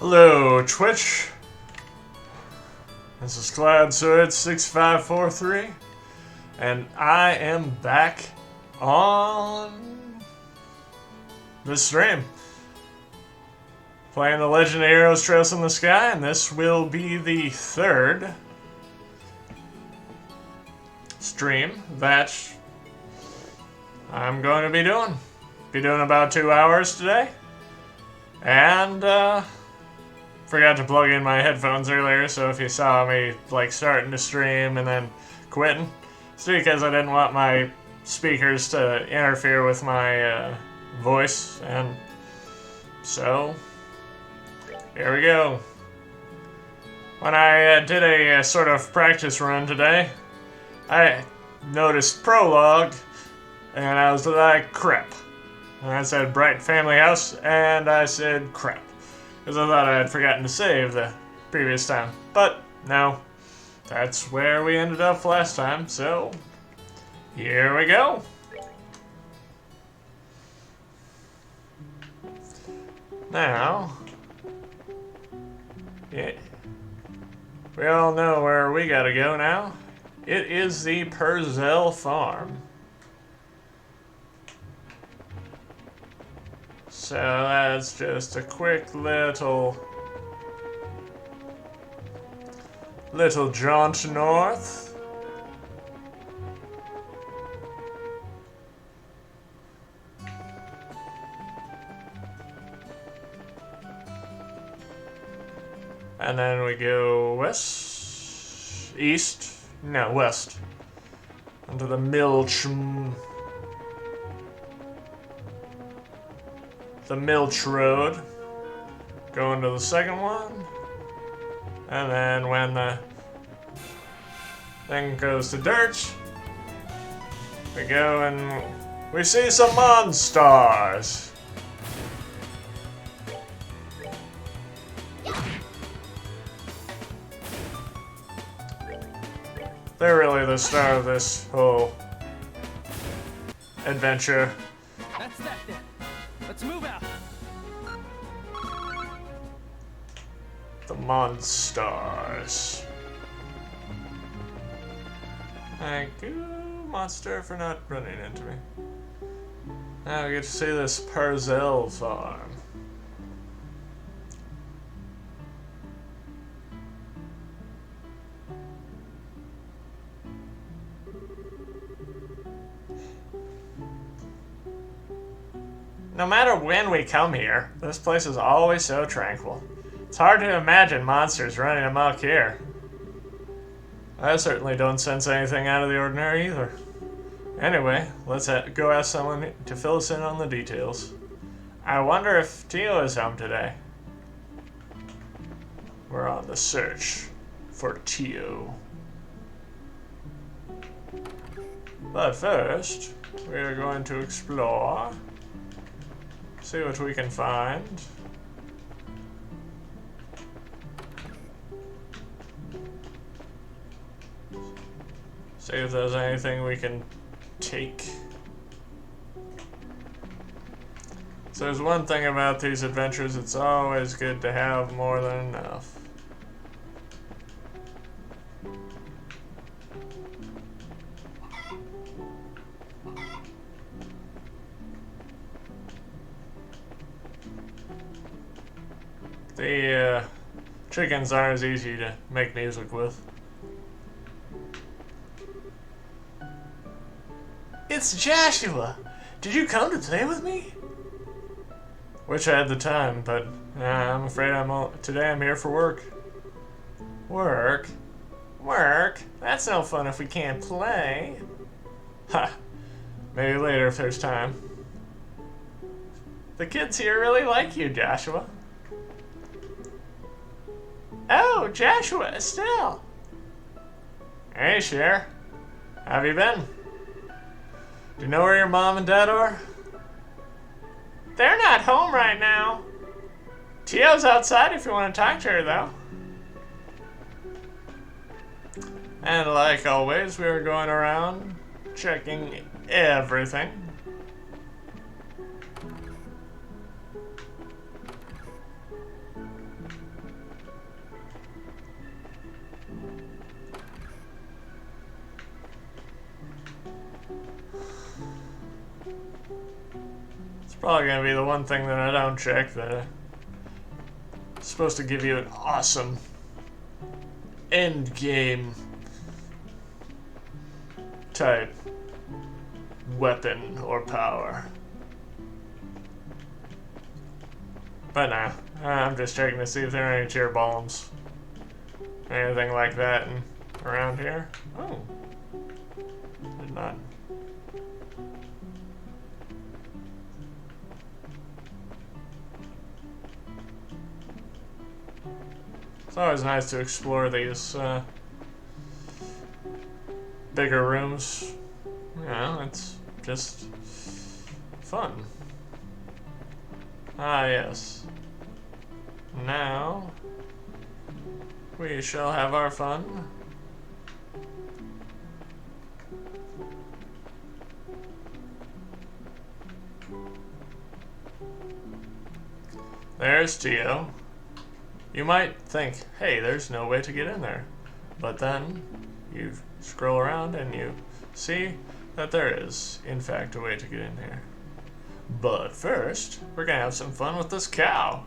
Hello, Twitch. This is CloudSword6543, and I am back on the stream playing the Legend of Heroes Trails in the Sky, and this will be the third stream that I'm going to be doing. Be doing about 2 hours today, and forgot to plug in my headphones earlier, so if you saw me like starting to stream and then quitting, it's because I didn't want my speakers to interfere with my voice, and so here we go. When I did a sort of practice run today, I noticed prologue, and I was like, crap. And I said Bright Family House, and I said crap. Because I thought I had forgotten to save the previous time. But, no. That's where we ended up last time, so here we go. Now, yeah, we all know where we gotta go now. It is the Perzel Farm. So that's just a quick little jaunt north. And then we go west, west, onto the Milch Road, going to the second one, and then when the thing goes to dirt, we go and we see some monsters. They're really the star of this whole adventure. That's that then. Let's move out. The monsters. Thank you, monster, for not running into me. Now we get to see this Perzel Farm. No matter when we come here, this place is always so tranquil. It's hard to imagine monsters running amok here. I certainly don't sense anything out of the ordinary either. Anyway, let's go ask someone to fill us in on the details. I wonder if Tio is home today. We're on the search for Tio. But first, we are going to explore. See what we can find. See if there's anything we can take. So there's one thing about these adventures, it's always good to have more than enough. The chickens aren't as easy to make music with. It's Joshua! Did you come to play with me? Wish I had the time, but I'm afraid today I'm here for work. Work? Work? That's no fun if we can't play. Ha! Maybe later if there's time. The kids here really like you, Joshua. Oh, Joshua, Estelle. Hey, Cher. How have you been? Do you know where your mom and dad are? They're not home right now. Tio's outside if you want to talk to her, though. And like always, we are going around checking everything. Probably gonna be the one thing that I don't check that is supposed to give you an awesome end game type weapon or power. But nah, I'm just checking to see if there are any cheer bombs. Anything like that around here. Oh. Did not. It's always nice to explore these bigger rooms. You know, it's just fun. Ah, yes. Now, we shall have our fun. There's Tio. You might think, hey, there's no way to get in there. But then, you scroll around and you see that there is, in fact, a way to get in here. But first, we're gonna have some fun with this cow.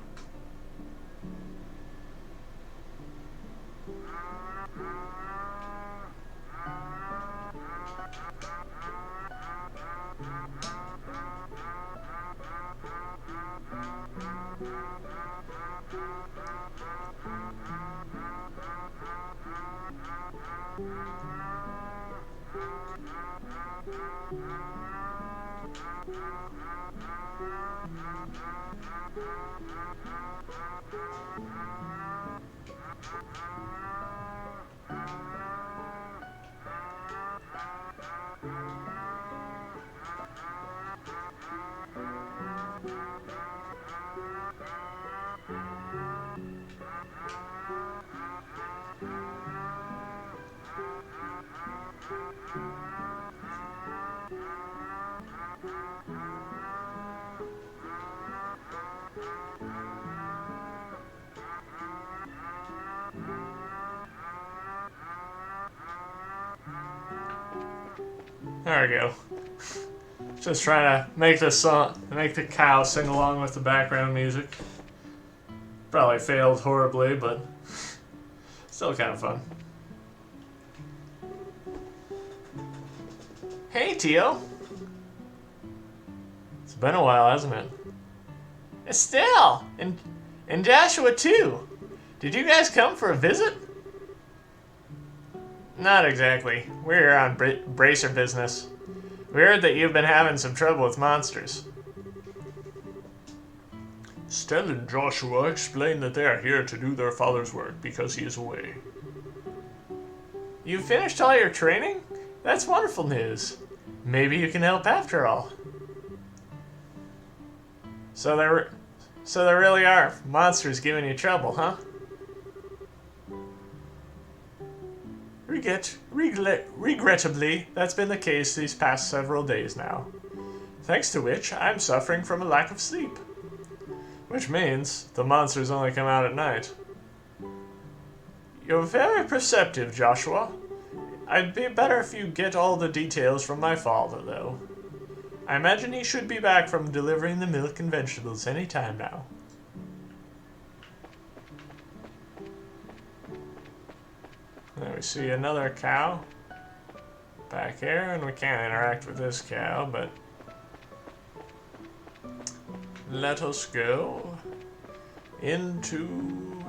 There we go. Just trying to make the cow sing along with the background music. Probably failed horribly, but still kind of fun. Hey, Tio. It's been a while, hasn't it? Estelle! And Joshua, too. Did you guys come for a visit? Not exactly. We're here on bracer business. We heard that you've been having some trouble with monsters. Estelle and Joshua explain that they are here to do their father's work because he is away. You finished all your training? That's wonderful news. Maybe you can help after all. So there really are monsters giving you trouble, huh? Regrettably, that's been the case these past several days now. Thanks to which, I'm suffering from a lack of sleep. Which means the monsters only come out at night. You're very perceptive, Joshua. I'd be better if you get all the details from my father, though. I imagine he should be back from delivering the milk and vegetables any time now. There we see another cow back here, and we can't interact with this cow, but let us go into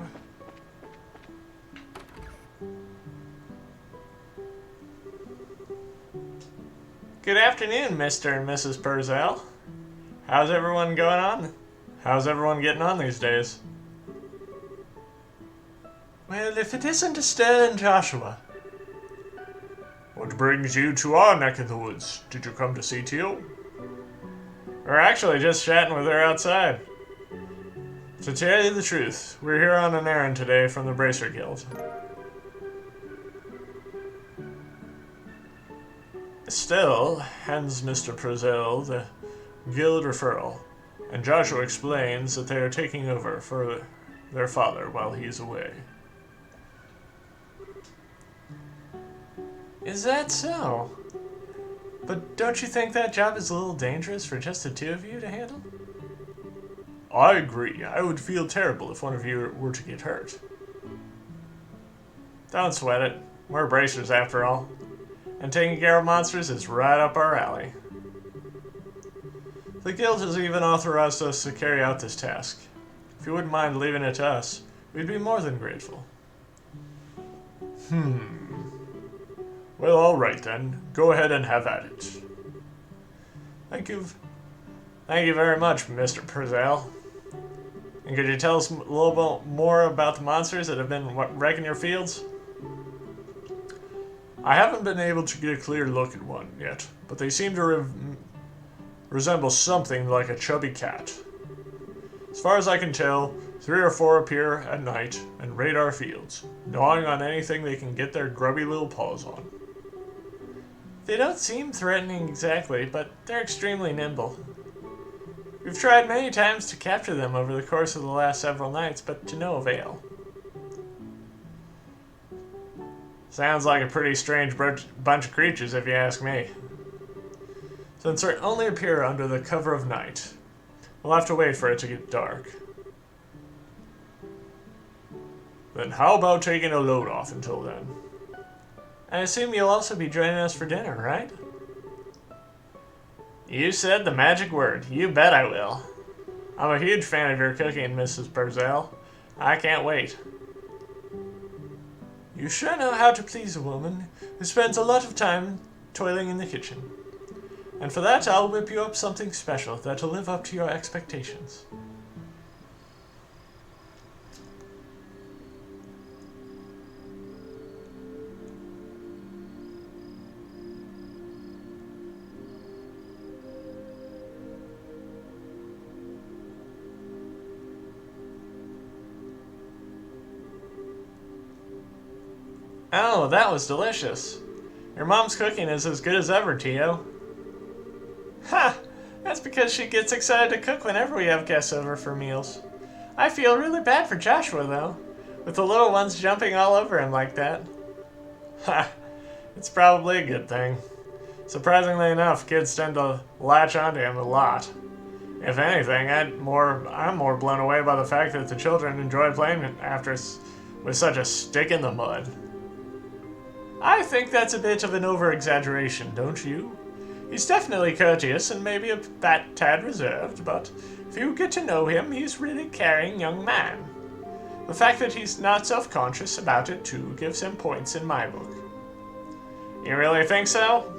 Good afternoon, Mr. and Mrs. Purcell. How's everyone going on? How's everyone getting on these days? Well, if it isn't Estelle and Joshua. What brings you to our neck of the woods? Did you come to see Teal? We're actually just chatting with her outside. To tell you the truth, we're here on an errand today from the Bracer Guild. Estelle hands Mr. Purcell the guild referral, and Joshua explains that they are taking over for their father while he's away. Is that so? But don't you think that job is a little dangerous for just the two of you to handle? I agree. I would feel terrible if one of you were to get hurt. Don't sweat it. We're bracers after all. And taking care of monsters is right up our alley. The guild has even authorized us to carry out this task. If you wouldn't mind leaving it to us, we'd be more than grateful. Well, alright then. Go ahead and have at it. Thank you very much, Mr. Purcell. And could you tell us a little bit more about the monsters that have been wrecking your fields? I haven't been able to get a clear look at one yet, but they seem to resemble something like a chubby cat. As far as I can tell, 3 or 4 appear at night and raid our fields, gnawing on anything they can get their grubby little paws on. They don't seem threatening exactly, but they're extremely nimble. We've tried many times to capture them over the course of the last several nights, but to no avail. Sounds like a pretty strange bunch of creatures if you ask me. Since they only appear under the cover of night, we'll have to wait for it to get dark. Then how about taking a load off until then? I assume you'll also be joining us for dinner, right? You said the magic word. You bet I will. I'm a huge fan of your cooking, Mrs. Purcell. I can't wait. You sure know how to please a woman who spends a lot of time toiling in the kitchen. And for that, I'll whip you up something special that'll live up to your expectations. Oh, that was delicious. Your mom's cooking is as good as ever, Tio. Ha! That's because she gets excited to cook whenever we have guests over for meals. I feel really bad for Joshua, though, with the little ones jumping all over him like that. Ha! It's probably a good thing. Surprisingly enough, kids tend to latch onto him a lot. If anything, I'm more blown away by the fact that the children enjoy playing after with such a stick in the mud. I think that's a bit of an over-exaggeration, don't you? He's definitely courteous and maybe a tad reserved, but if you get to know him, he's really a caring young man. The fact that he's not self-conscious about it, too, gives him points in my book. You really think so?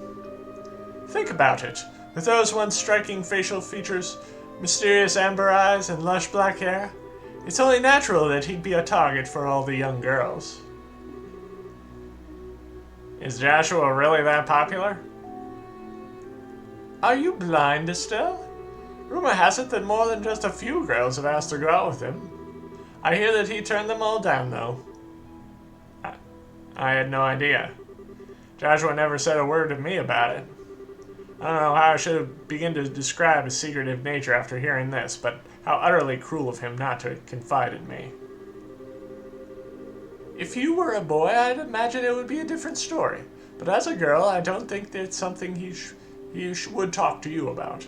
Think about it. With those once striking facial features, mysterious amber eyes, and lush black hair, it's only natural that he'd be a target for all the young girls. Is Joshua really that popular? Are you blind, Estelle? Rumor has it that more than just a few girls have asked to go out with him. I hear that he turned them all down, though. I had no idea. Joshua never said a word to me about it. I don't know how I should begin to describe his secretive nature after hearing this, but how utterly cruel of him not to confide in me. If you were a boy, I'd imagine it would be a different story. But as a girl, I don't think that's something he would talk to you about.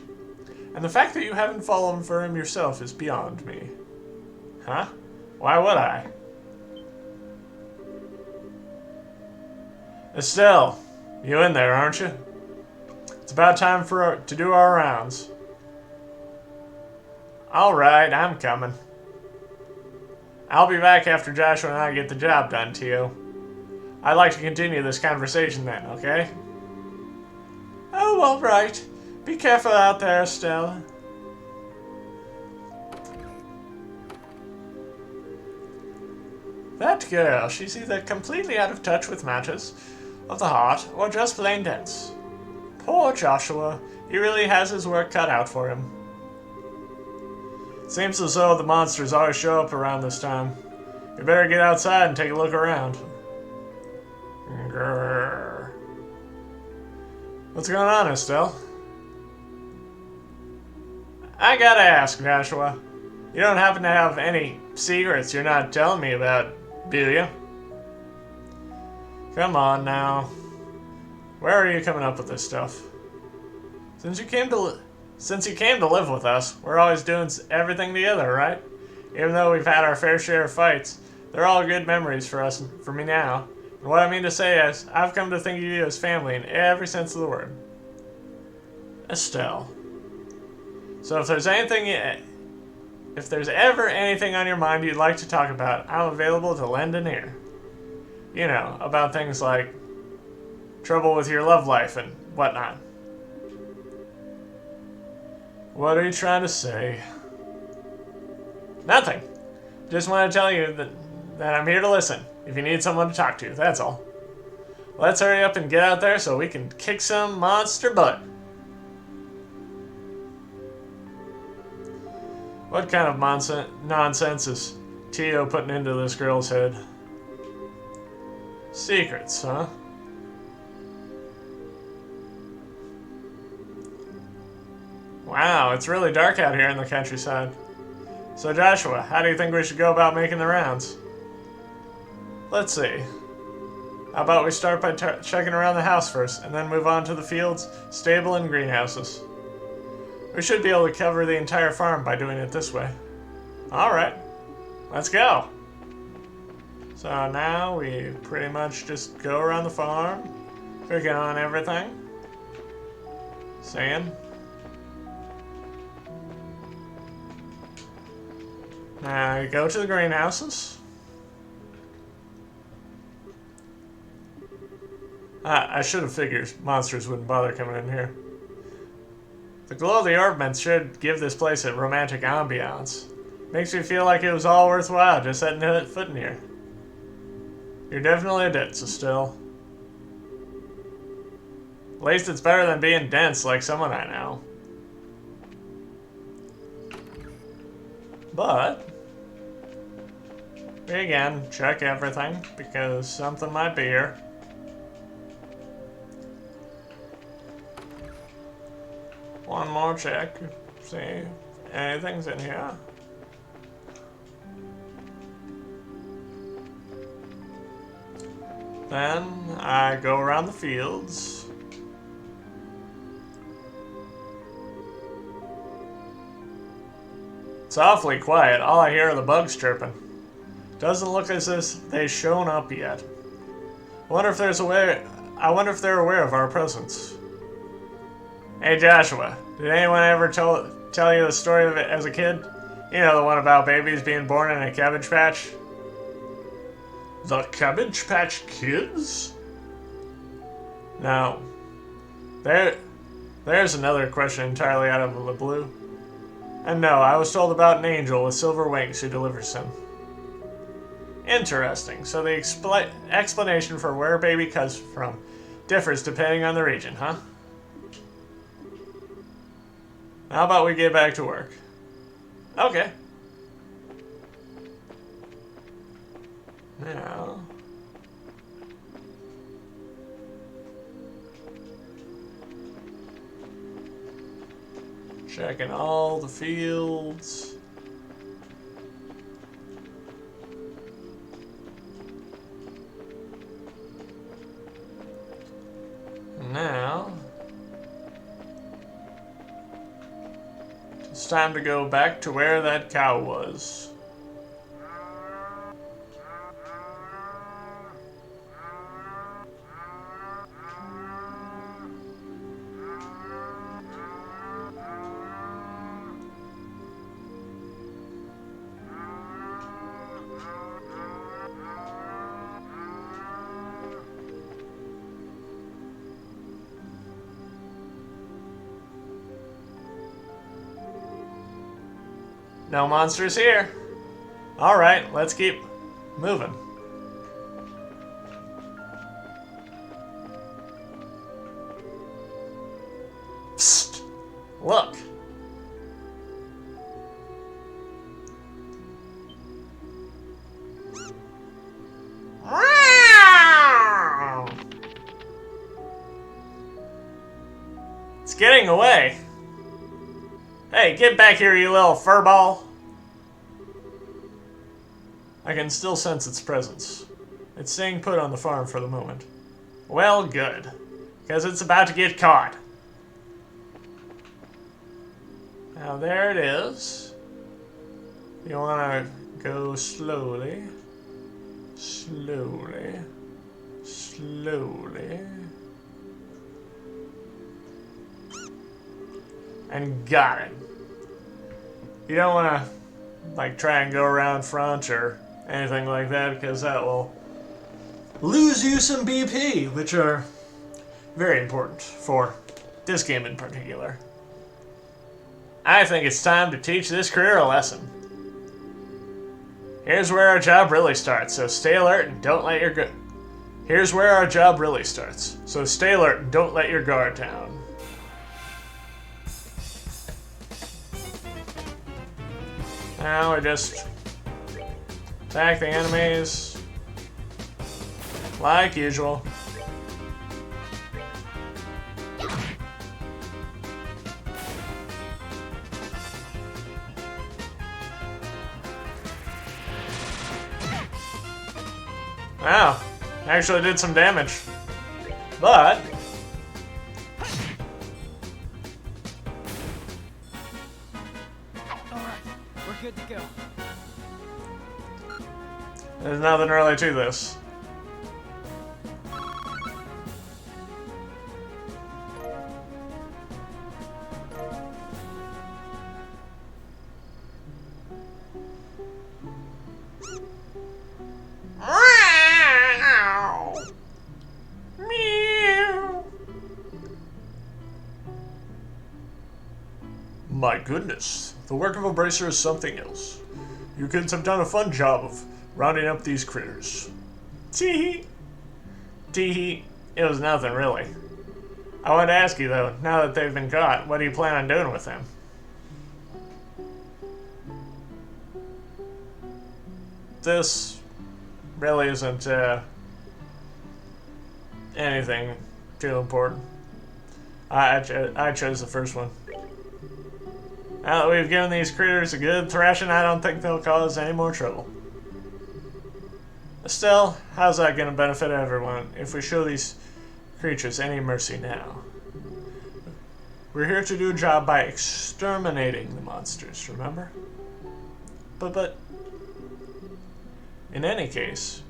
And the fact that you haven't fallen for him yourself is beyond me. Huh? Why would I? Estelle, you in there, aren't you? It's about time to do our rounds. Alright, I'm coming. I'll be back after Joshua and I get the job done, Tio. I'd like to continue this conversation then, okay? Oh, all right. Be careful out there, Estelle. That girl, she's either completely out of touch with matters of the heart or just plain dense. Poor Joshua. He really has his work cut out for him. Seems as though the monsters always show up around this time. You better get outside and take a look around. Grrr. What's going on, Estelle? I gotta ask, Joshua. You don't happen to have any secrets you're not telling me about, do you? Come on now. Where are you coming up with this stuff? Since you came to Since you came to live with us, we're always doing everything together, right? Even though we've had our fair share of fights, they're all good memories for us, for me now. And what I mean to say is, I've come to think of you as family in every sense of the word. Estelle. So if there's ever anything on your mind you'd like to talk about, I'm available to lend an ear. You know, about things like trouble with your love life and whatnot. What are you trying to say? Nothing. Just want to tell you that I'm here to listen. If you need someone to talk to, that's all. Let's hurry up and get out there so we can kick some monster butt. What kind of nonsense is Tio putting into this girl's head? Secrets, huh? Wow, it's really dark out here in the countryside. So Joshua, how do you think we should go about making the rounds? Let's see. How about we start by checking around the house first, and then move on to the fields, stable, and greenhouses. We should be able to cover the entire farm by doing it this way. Alright, let's go. So now we pretty much just go around the farm, picking on everything, saying. Now you go to the greenhouses. I should have figured monsters wouldn't bother coming in here. The glow of the ornaments should give this place a romantic ambiance. Makes me feel like it was all worthwhile just setting foot in here. You're definitely a ditz, Estelle. At least it's better than being dense like someone I know. But we again check everything because something might be here. One more check. See if anything's in here. Then I go around the fields. It's awfully quiet. All I hear are the bugs chirping. Doesn't look as if they've shown up yet. I wonder if they're aware of our presence. Hey Joshua, did anyone ever tell you the story of it as a kid? You know, the one about babies being born in a cabbage patch? The Cabbage Patch Kids? Now, there's another question entirely out of the blue. And no, I was told about an angel with silver wings who delivers him. Interesting. So the explanation for where a baby comes from differs depending on the region, huh? How about we get back to work? Okay. Now. Checking all the fields. Now. It's time to go back to where that cow was. No monsters here. Alright, let's keep moving. Psst! Look! It's getting away. Hey, get back here, you little furball! I can still sense its presence. It's staying put on the farm for the moment. Well, good. Because it's about to get caught. Now there it is. You want to go slowly. Slowly. Slowly. And got it. You don't want to like try and go around front or anything like that, because that will lose you some BP, which are very important for this game in particular. I think it's time to teach this career a lesson. Here's where our job really starts, so stay alert and don't let your guard. Here's where our job really starts, so stay alert and don't let your guard down. Now we just attack the enemies like usual. Wow, actually did some damage. But Alright, we're good to go. there's nothing really to this. My goodness, the work of a bracer is something else. You kids have done a fun job of rounding up these critters. Tee-hee. Tee-hee. It was nothing, really. I wanted to ask you, though, now that they've been caught, what do you plan on doing with them? This really isn't, anything too important. I chose the first one. Now that we've given these critters a good thrashing, I don't think they'll cause any more trouble. Still, how's that going to benefit everyone if we show these creatures any mercy now? We're here to do a job by exterminating the monsters, remember? But, in any case,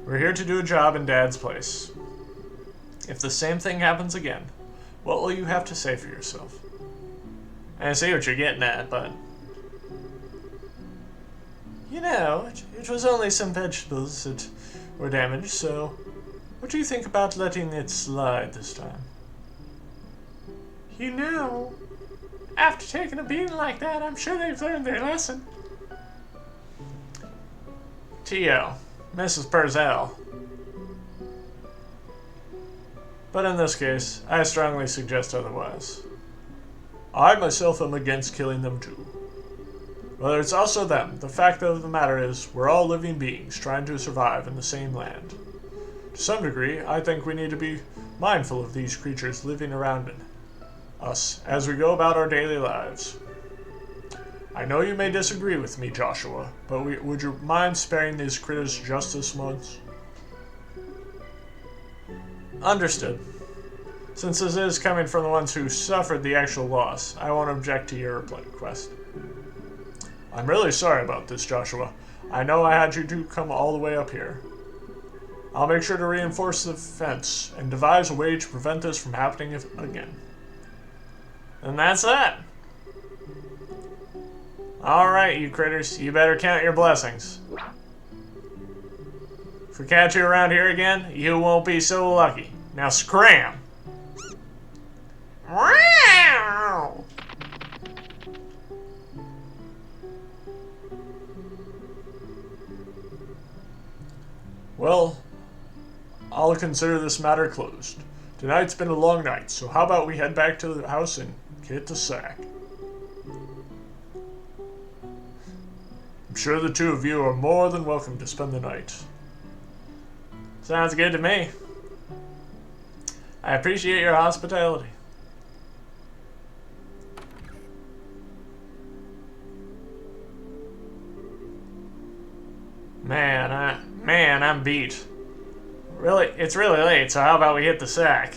we're here to do a job in Dad's place. If the same thing happens again, what will you have to say for yourself? I see what you're getting at, but... You know, it was only some vegetables that were damaged, so... What do you think about letting it slide this time? You know, after taking a beating like that, I'm sure they've learned their lesson. T.O. Mrs. Purcell. But in this case, I strongly suggest otherwise. I myself am against killing them too. But it's also them. The fact of the matter is, we're all living beings trying to survive in the same land. To some degree, I think we need to be mindful of these creatures living around us as we go about our daily lives. I know you may disagree with me, Joshua, but would you mind sparing these critters just this once? Understood. Since this is coming from the ones who suffered the actual loss, I won't object to your request. I'm really sorry about this, Joshua. I know I had you to come all the way up here. I'll make sure to reinforce the fence and devise a way to prevent this from happening again. And that's that. Alright, you critters, you better count your blessings. If we catch you around here again, you won't be so lucky. Now scram! Well, I'll consider this matter closed. Tonight's been a long night, so how about we head back to the house and get the sack? I'm sure the two of you are more than welcome to spend the night. Sounds good to me. I appreciate your hospitality. Man, I'm beat. Really, it's really late, so how about we hit the sack?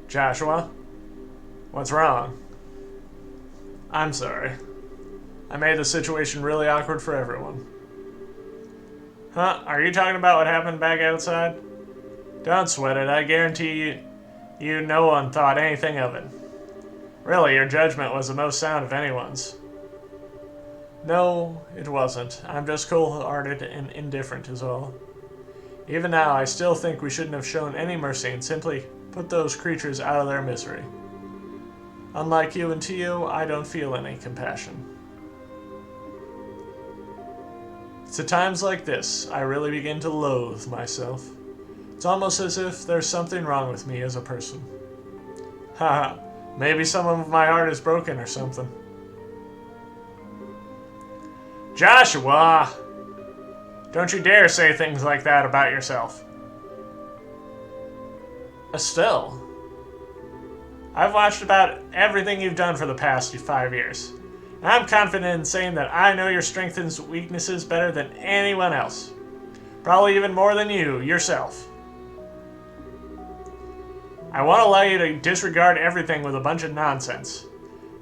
Joshua? What's wrong? I'm sorry. I made the situation really awkward for everyone. Huh? Are you talking about what happened back outside? Don't sweat it. I guarantee you no one thought anything of it. Really, your judgment was the most sound of anyone's. No, it wasn't. I'm just cold-hearted and indifferent is all. Even now, I still think we shouldn't have shown any mercy and simply put those creatures out of their misery. Unlike you and Tio, I don't feel any compassion. It's at times like this I really begin to loathe myself. It's almost as if there's something wrong with me as a person. Haha, maybe some of my heart is broken or something. Joshua! Don't you dare say things like that about yourself. Estelle, I've watched about everything you've done for the past 5 years. And I'm confident in saying that I know your strengths and weaknesses better than anyone else. Probably even more than you, yourself. I won't allow you to disregard everything with a bunch of nonsense.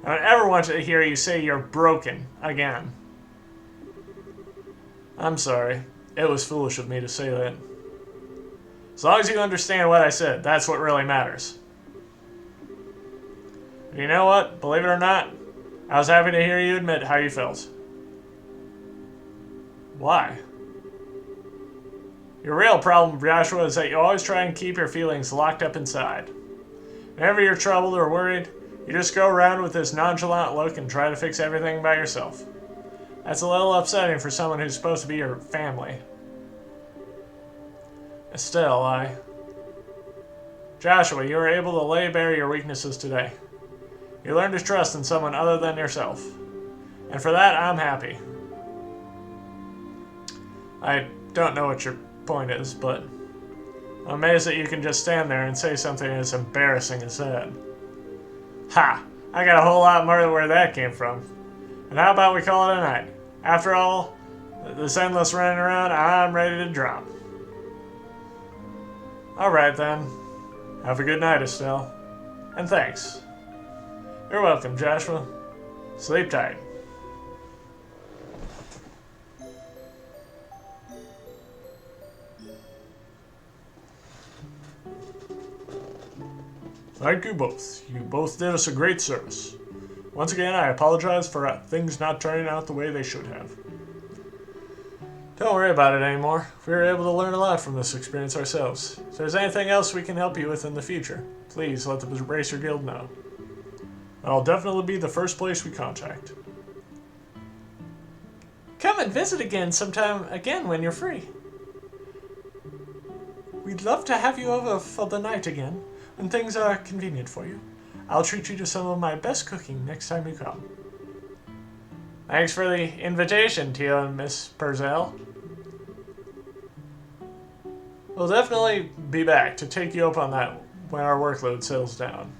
I don't ever want to hear you say you're broken again. I'm sorry. It was foolish of me to say that. As long as you understand what I said, that's what really matters. You know what? Believe it or not, I was happy to hear you admit how you felt. Why? Your real problem, Joshua, is that you always try and keep your feelings locked up inside. Whenever you're troubled or worried, you just go around with this nonchalant look and try to fix everything by yourself. That's a little upsetting for someone who's supposed to be your family. Estelle, Joshua, you were able to lay bare your weaknesses today. You learned to trust in someone other than yourself. And for that, I'm happy. I don't know what your point is, but I'm amazed that you can just stand there and say something as embarrassing as that. Ha! I got a whole lot more where that came from. And how about we call it a night? After all, this endless running around, I'm ready to drop. Alright then. Have a good night, Estelle. And thanks. You're welcome, Joshua. Sleep tight. Thank you both. You both did us a great service. Once again, I apologize for things not turning out the way they should have. Don't worry about it anymore. We were able to learn a lot from this experience ourselves. If there's anything else we can help you with in the future, please let the Racer Guild know. I'll definitely be the first place we contact. Come and visit again sometime again when you're free. We'd love to have you over for the night again, when things are convenient for you. I'll treat you to some of my best cooking next time you come. Thanks for the invitation, Tio and Miss Purcell. We'll definitely be back to take you up on that when our workload settles down.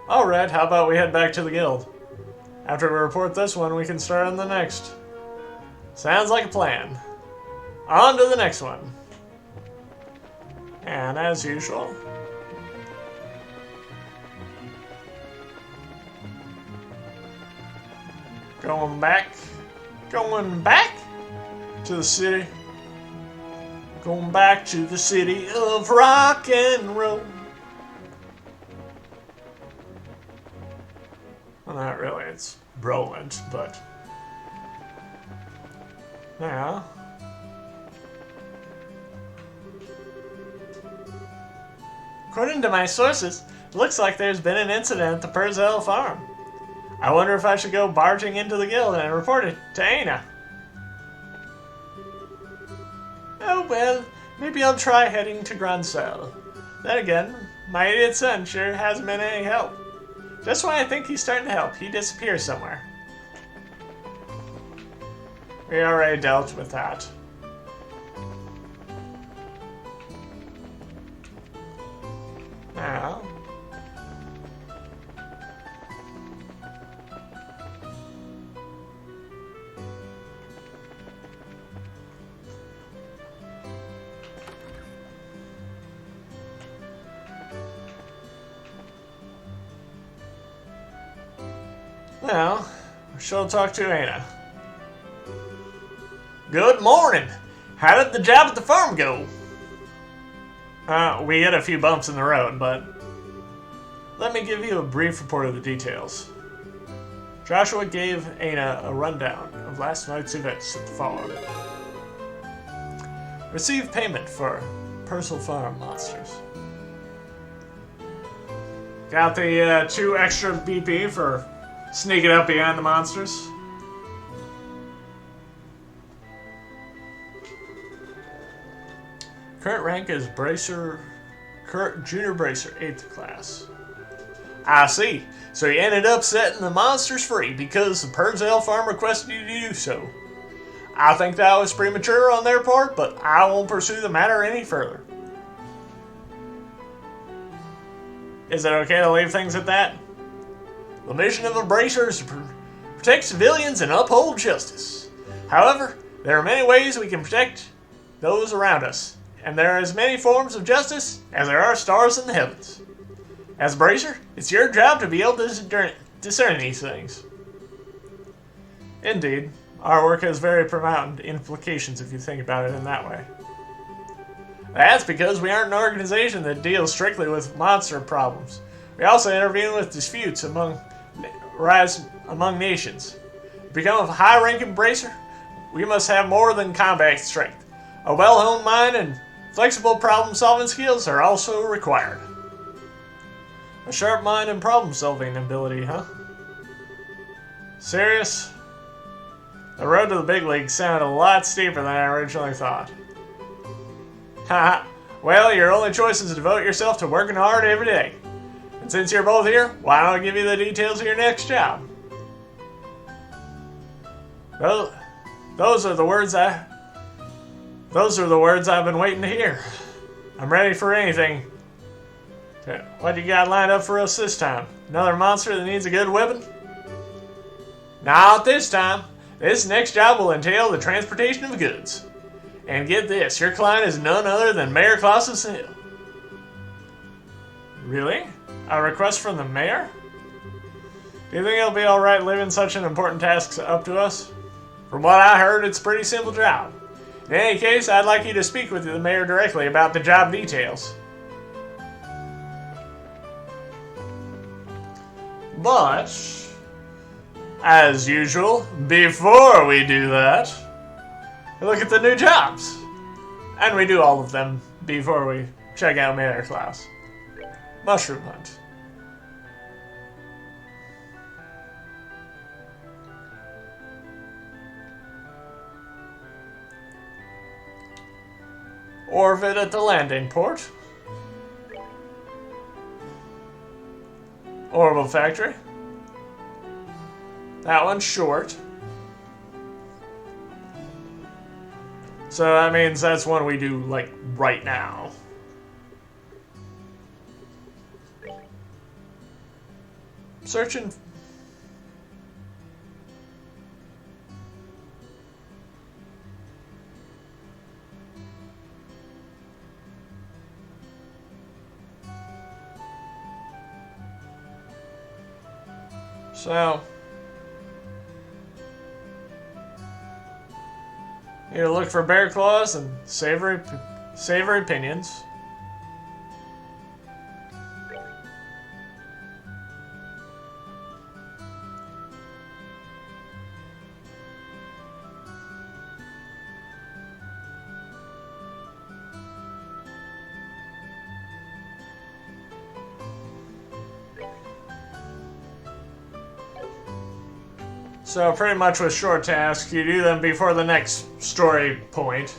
Alright, how about we head back to the guild? After we report this one, we can start on the next. Sounds like a plan. On to the next one. And as usual, going back to the city, going back to the city of rock and roll. Well, not really, it's Roland, but now. According to my sources, it looks like there's been an incident at the Purcell farm. I wonder if I should go barging into the guild and report it to Aina. Oh well, maybe I'll try heading to Grancel. Then again, my idiot son sure hasn't been any help. Just when I think he's starting to help, he disappears somewhere. We already dealt with that. Now, Well, we shall talk to Ana. Good morning. How did the job at the farm go? We hit a few bumps in the road, but let me give you a brief report of the details. Joshua gave Ana a rundown of last night's events at the farm. Received payment for personal farm monsters. Got the 2 extra BP for sneaking up behind the monsters. Current rank is Junior Bracer, 8th class. I see. So you ended up setting the monsters free because the Purzel farm requested you to do so. I think that was premature on their part, but I won't pursue the matter any further. Is it okay to leave things at that? The mission of a Bracer is to protect civilians and uphold justice. However, there are many ways we can protect those around us, and there are as many forms of justice as there are stars in the heavens. As a Bracer, it's your job to be able to discern these things. Indeed, our work has very profound implications if you think about it in that way. That's because we aren't an organization that deals strictly with monster problems. We also intervene with disputes among nations. To become a high-ranking Bracer, we must have more than combat strength. A well-honed mind and flexible problem-solving skills are also required. A sharp mind and problem-solving ability, huh? Serious? The road to the big leagues sounded a lot steeper than I originally thought. Haha. Well, your only choice is to devote yourself to working hard every day. And since you're both here, why don't I give you the details of your next job? Well, those are the words I've been waiting to hear. I'm ready for anything. What you got lined up for us this time? Another monster that needs a good whipping? Not this time. This next job will entail the transportation of goods. And get this, your client is none other than Mayor Clausus Hill. Really? A request from the mayor? Do you think it'll be alright leaving such an important task up to us? From what I heard, it's a pretty simple job. In any case, I'd like you to speak with the mayor directly about the job details. But, as usual, before we do that, look at the new jobs. And we do all of them before we check out Mayor Klaus. Mushroom hunt. Orvid at the landing port. Orbital factory. That one's short. So that means that's one we do, like, right now. Searching. So. You look for bear claws and savory pinions. So pretty much with short tasks, you do them before the next story point.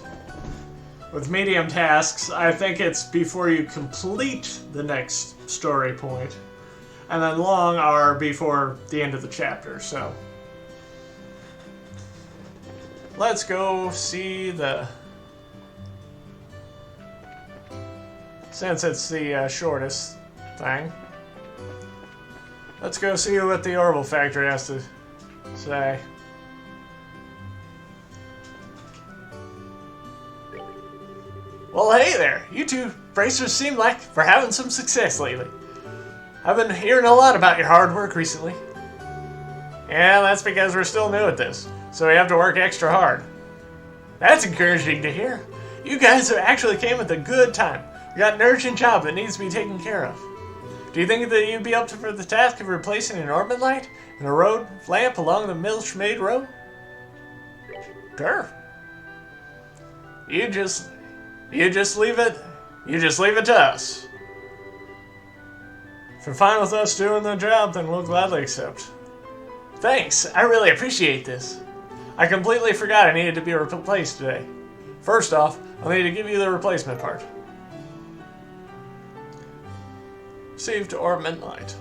With medium tasks, I think it's before you complete the next story point. And then long are before the end of the chapter, so. Let's go see the... Since it's the shortest thing. Let's go see what the Orbital Factory has to say. Well, hey there. You two Bracers seem like we're having some success lately. I've been hearing a lot about your hard work recently. Yeah, that's because we're still new at this, so we have to work extra hard. That's encouraging to hear. You guys actually came at a good time. You got an urgent job that needs to be taken care of. Do you think that you'd be up for the task of replacing an orbit light and a road lamp along the Milchmaid Road? Sure. You just leave it to us. If you're fine with us doing the job, then we'll gladly accept. Thanks, I really appreciate this. I completely forgot I needed to be replaced today. First off, I'll need to give you the replacement part. Received orbment light.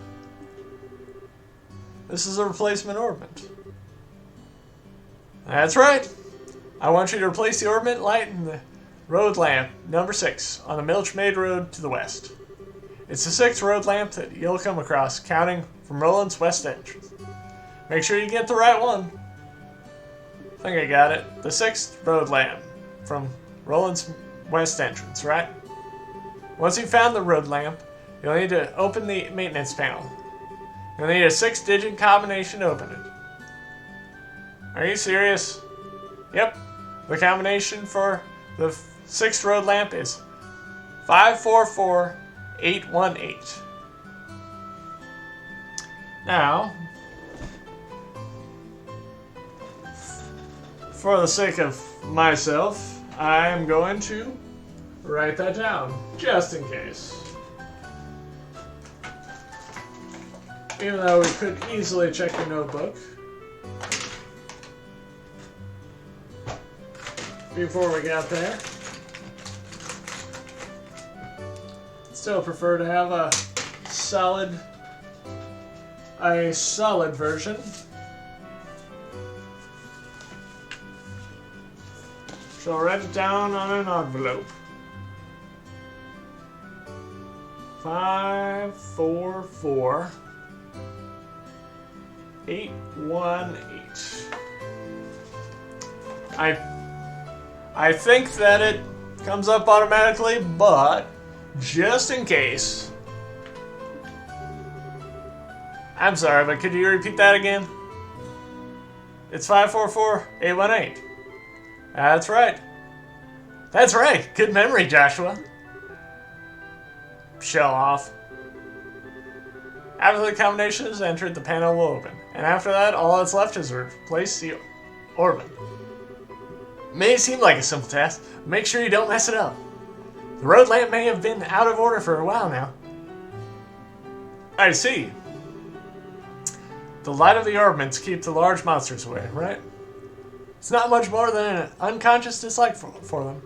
This is a replacement orbment. That's right. I want you to replace the orbment light in the road lamp number 6 on the Milchmaid Road to the west. It's the 6th road lamp that you'll come across, counting from Roland's west entrance. Make sure you get the right one. I think I got it. The 6th road lamp from Roland's west entrance, right? Once you've found the road lamp, you'll need to open the maintenance panel. You'll need a 6-digit combination to open it. Are you serious? Yep. The combination for the 6th road lamp is 544818. Now, for the sake of myself, I'm going to write that down, just in case. Even though we could easily check your notebook before we got there. Still prefer to have a solid version. So I'll write it down on an envelope. 544818. I think that it comes up automatically, but just in case. I'm sorry, but could you repeat that again? It's 544818. That's right. That's right. Good memory, Joshua. Show off. After the combination is entered, the panel will open. And after that, all that's left is to replace the orbit. It may seem like a simple task, but make sure you don't mess it up. The road lamp may have been out of order for a while now. I see. The light of the orbits keep the large monsters away, right? It's not much more than an unconscious dislike for them.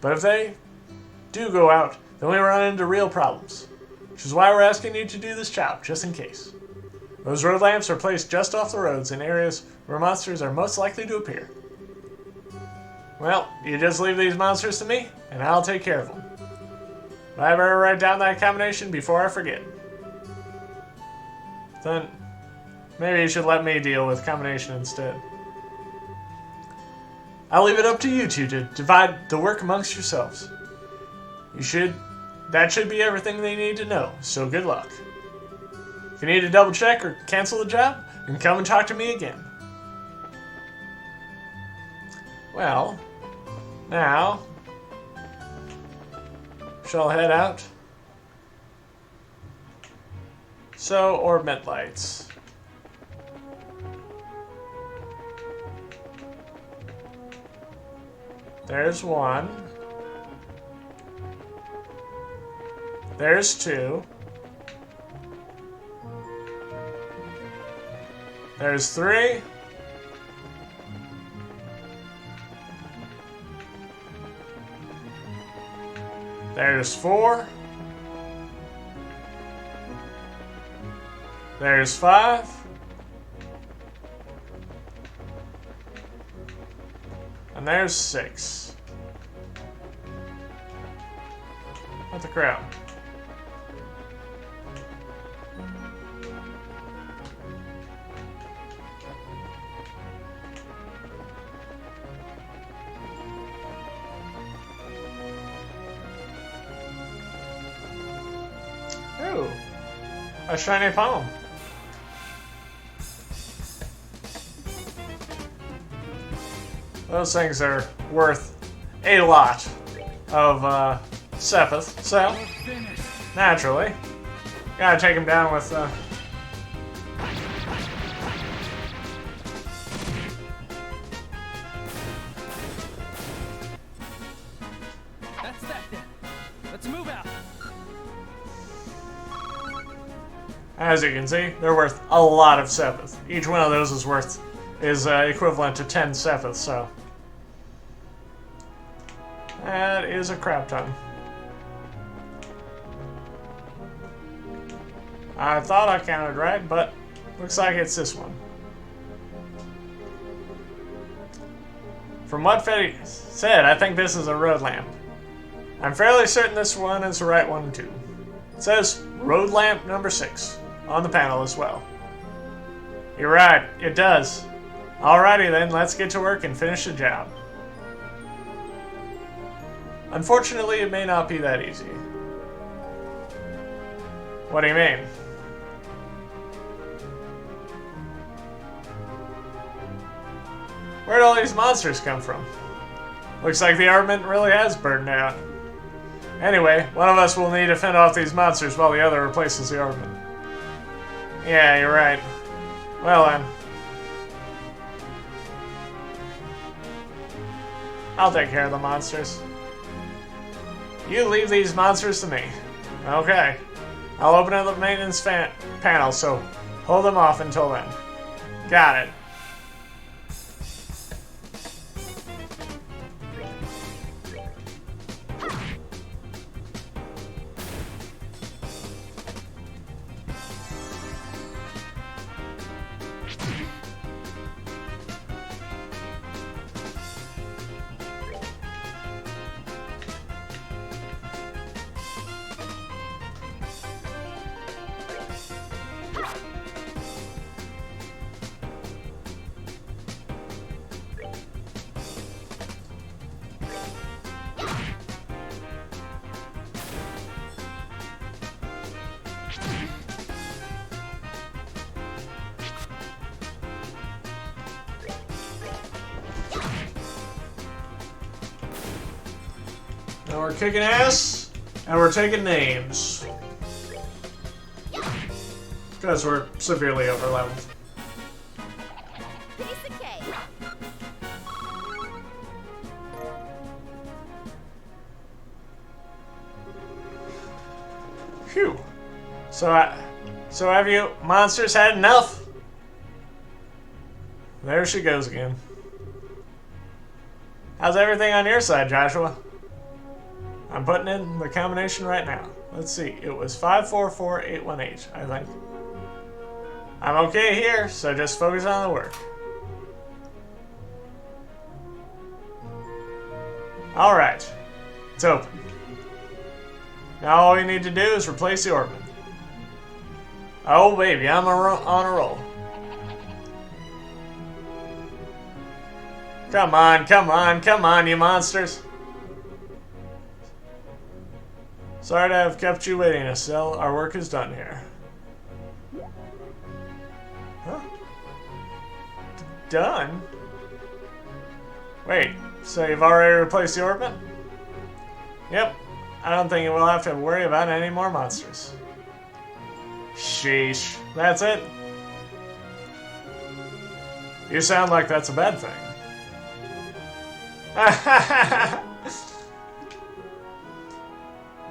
But if they do go out, then we run into real problems. Which is why we're asking you to do this job, just in case. Those road lamps are placed just off the roads in areas where monsters are most likely to appear. Well, you just leave these monsters to me, and I'll take care of them. But I better write down that combination before I forget. Then, maybe you should let me deal with combination instead. I'll leave it up to you two to divide the work amongst yourselves. That should be everything they need to know, so good luck. If you need to double check or cancel the job, then come and talk to me again. Well, now, shall I head out? So, orbit lights. There's one. There's two. There's three. There's four. There's five. And there's six. What the crap? Ooh, a shiny poem. Those things are worth a lot of Sepith, so Finished. naturally, gotta take him down with. That's that then. Let's move out. As you can see, they're worth a lot of Sepith. Each one of those is equivalent to 10 Sepith, so that is a crap ton. I thought I counted right, but looks like it's this one. From what Fetty said, I think this is a road lamp. I'm fairly certain this one is the right one too. It says road lamp number 6 on the panel as well. You're right, it does. Alrighty then, let's get to work and finish the job. Unfortunately, it may not be that easy. What do you mean? Where'd all these monsters come from? Looks like the armament really has burned out. Anyway, one of us will need to fend off these monsters while the other replaces the armament. Yeah, you're right. Well then. I'll take care of the monsters. You leave these monsters to me. Okay. I'll open up the maintenance panel, so hold them off until then. Got it. Now we're kicking ass, and we're taking names. Because we're severely overleveled. Piece of cake. Phew. So have you monsters had enough? There she goes again. How's everything on your side, Joshua? I'm putting in the combination right now. Let's see. It was 544818, I think. I'm okay here, so just focus on the work. Alright. It's open. Now all we need to do is replace the ornament. Oh baby, I'm on a roll. Come on, come on, come on, you monsters. Sorry to have kept you waiting, Estelle. Our work is done here. Huh? Done? Wait, so you've already replaced the orbit? Yep. I don't think we'll have to worry about any more monsters. Sheesh. That's it? You sound like that's a bad thing.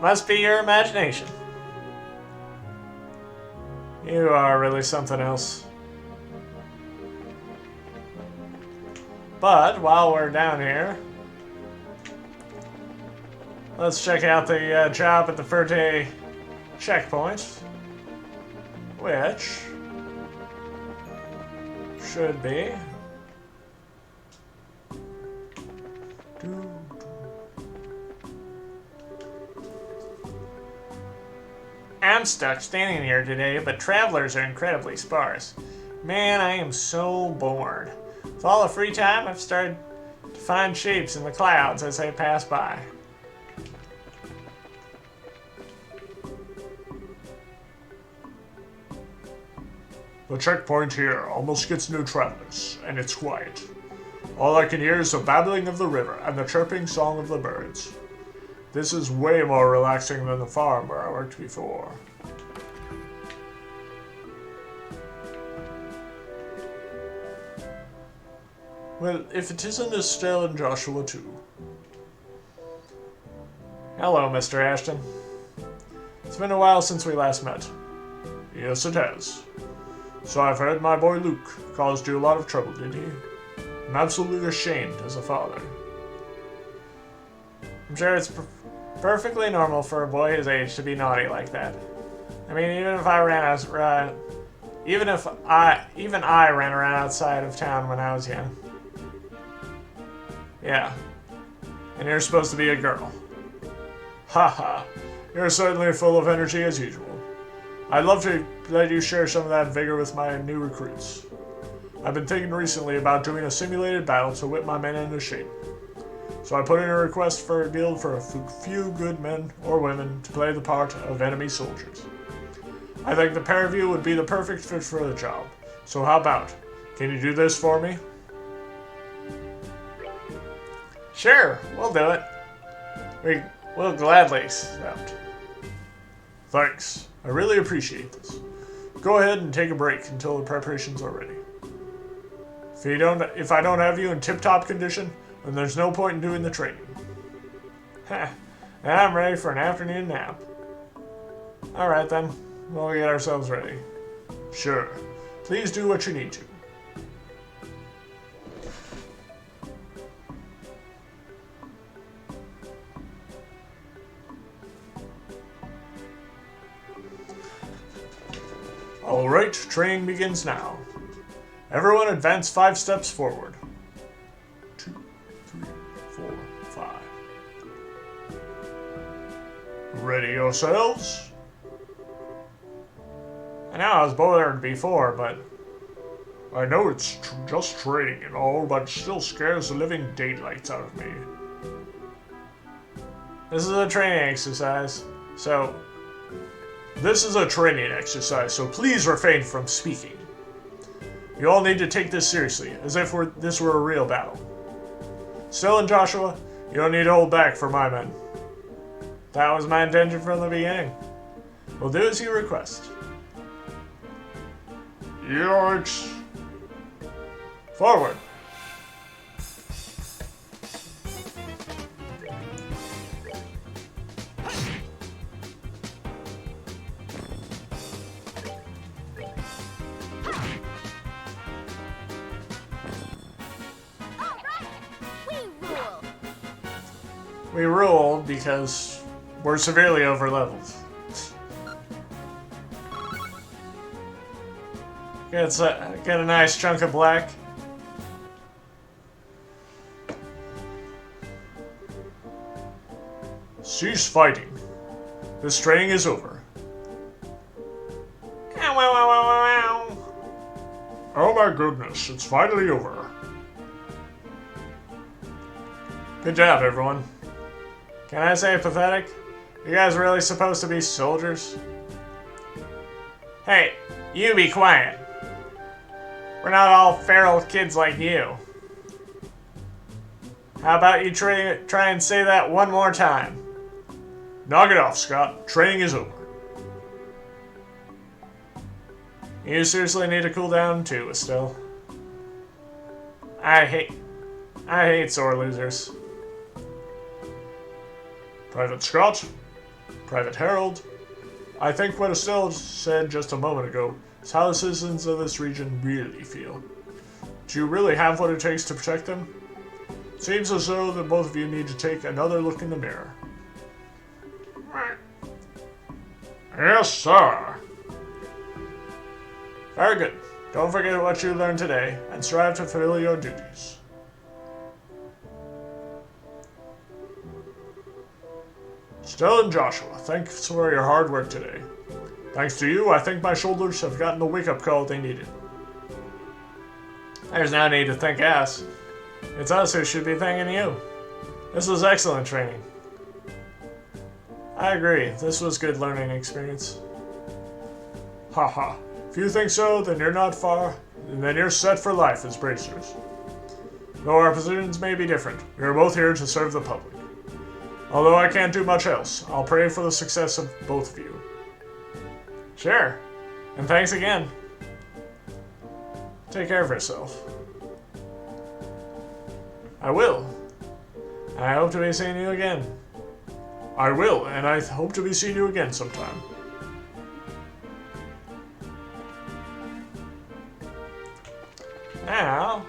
Must be your imagination. You are really something else. But while we're down here, let's check out the job at the Ferte checkpoint, which should be I'm stuck standing here today, but travelers are incredibly sparse. Man, I am so bored. With all the free time, I've started to find shapes in the clouds as they pass by. The checkpoint here almost gets no travelers, and it's quiet. All I can hear is the babbling of the river and the chirping song of the birds. This is way more relaxing than the farm where I worked before. Well, if it isn't Estelle and Joshua too. Hello, Mr. Ashton. It's been a while since we last met. Yes, it has. So I've heard my boy Luke caused you a lot of trouble, did he? I'm absolutely ashamed as a father. I'm sure it's perfectly normal for a boy his age to be naughty like that. I mean, even I ran around outside of town when I was young. Yeah. And you're supposed to be a girl. Haha. You're certainly full of energy as usual. I'd love to let you share some of that vigor with my new recruits. I've been thinking recently about doing a simulated battle to whip my men into shape. So I put in a request for a deal for a few good men or women to play the part of enemy soldiers. I think the pair of you would be the perfect fit for the job. So how about, can you do this for me? Sure, we'll do it. We'll gladly accept. Thanks. I really appreciate this. Go ahead and take a break until the preparations are ready. If I don't have you in tip-top condition, then there's no point in doing the training. Heh, I'm ready for an afternoon nap. Alright then, we'll get ourselves ready. Sure. Please do what you need to. Alright, training begins now. Everyone advance 5 steps forward. 2, 3, 4, 5. Ready yourselves? I know I was bored before, but I know it's just training and all, but it still scares the living daylights out of me. This is a training exercise, so please refrain from speaking. You all need to take this seriously, as if this were a real battle. Still and Joshua, you don't need to hold back for my men. That was my intention from the beginning. We'll do as you request. Yikes. Forward. We rule because we're severely overleveled. Get a nice chunk of black. Cease fighting. This training is over. Oh my goodness, it's finally over. Good job, everyone. Can I say pathetic? You guys really supposed to be soldiers? Hey, you be quiet. We're not all feral kids like you. How about you try and say that one more time? Knock it off, Scott. Training is over. You seriously need to cool down too, Estelle. I hate sore losers. Private Scott, Private Harold, I think what Estelle said just a moment ago is how the citizens of this region really feel. Do you really have what it takes to protect them? Seems as though that both of you need to take another look in the mirror. Yes, sir. Very good. Don't forget what you learned today, and strive to fulfill your duties. Estelle and Joshua, thanks for your hard work today. Thanks to you, I think my shoulders have gotten the wake-up call they needed. There's no need to thank us. It's us who should be thanking you. This was excellent training. I agree, this was good learning experience. Haha. If you think so, then you're not far, and then you're set for life as bracers. Though our positions may be different, we are both here to serve the public. Although I can't do much else, I'll pray for the success of both of you. Sure. And thanks again. Take care of yourself. I will. And I hope to be seeing you again. I will, and I hope to be seeing you again sometime. Now...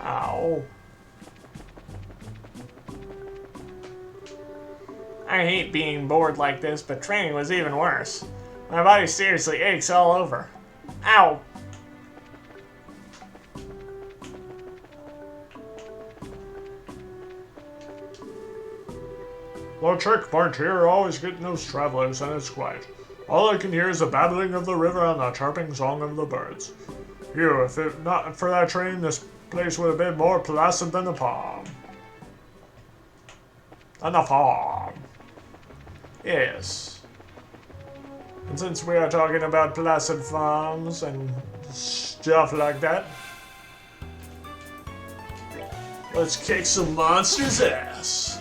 Ow. I hate being bored like this, but training was even worse. My body seriously aches all over. Ow! Well, checkpoint here, always getting those travelers, and it's quiet. All I can hear is the babbling of the river and the chirping song of the birds. Phew, if it not for that train, this place would have been more placid than the farm. And the farm. Yes. And since we are talking about placid farms and stuff like that, let's kick some monsters' ass.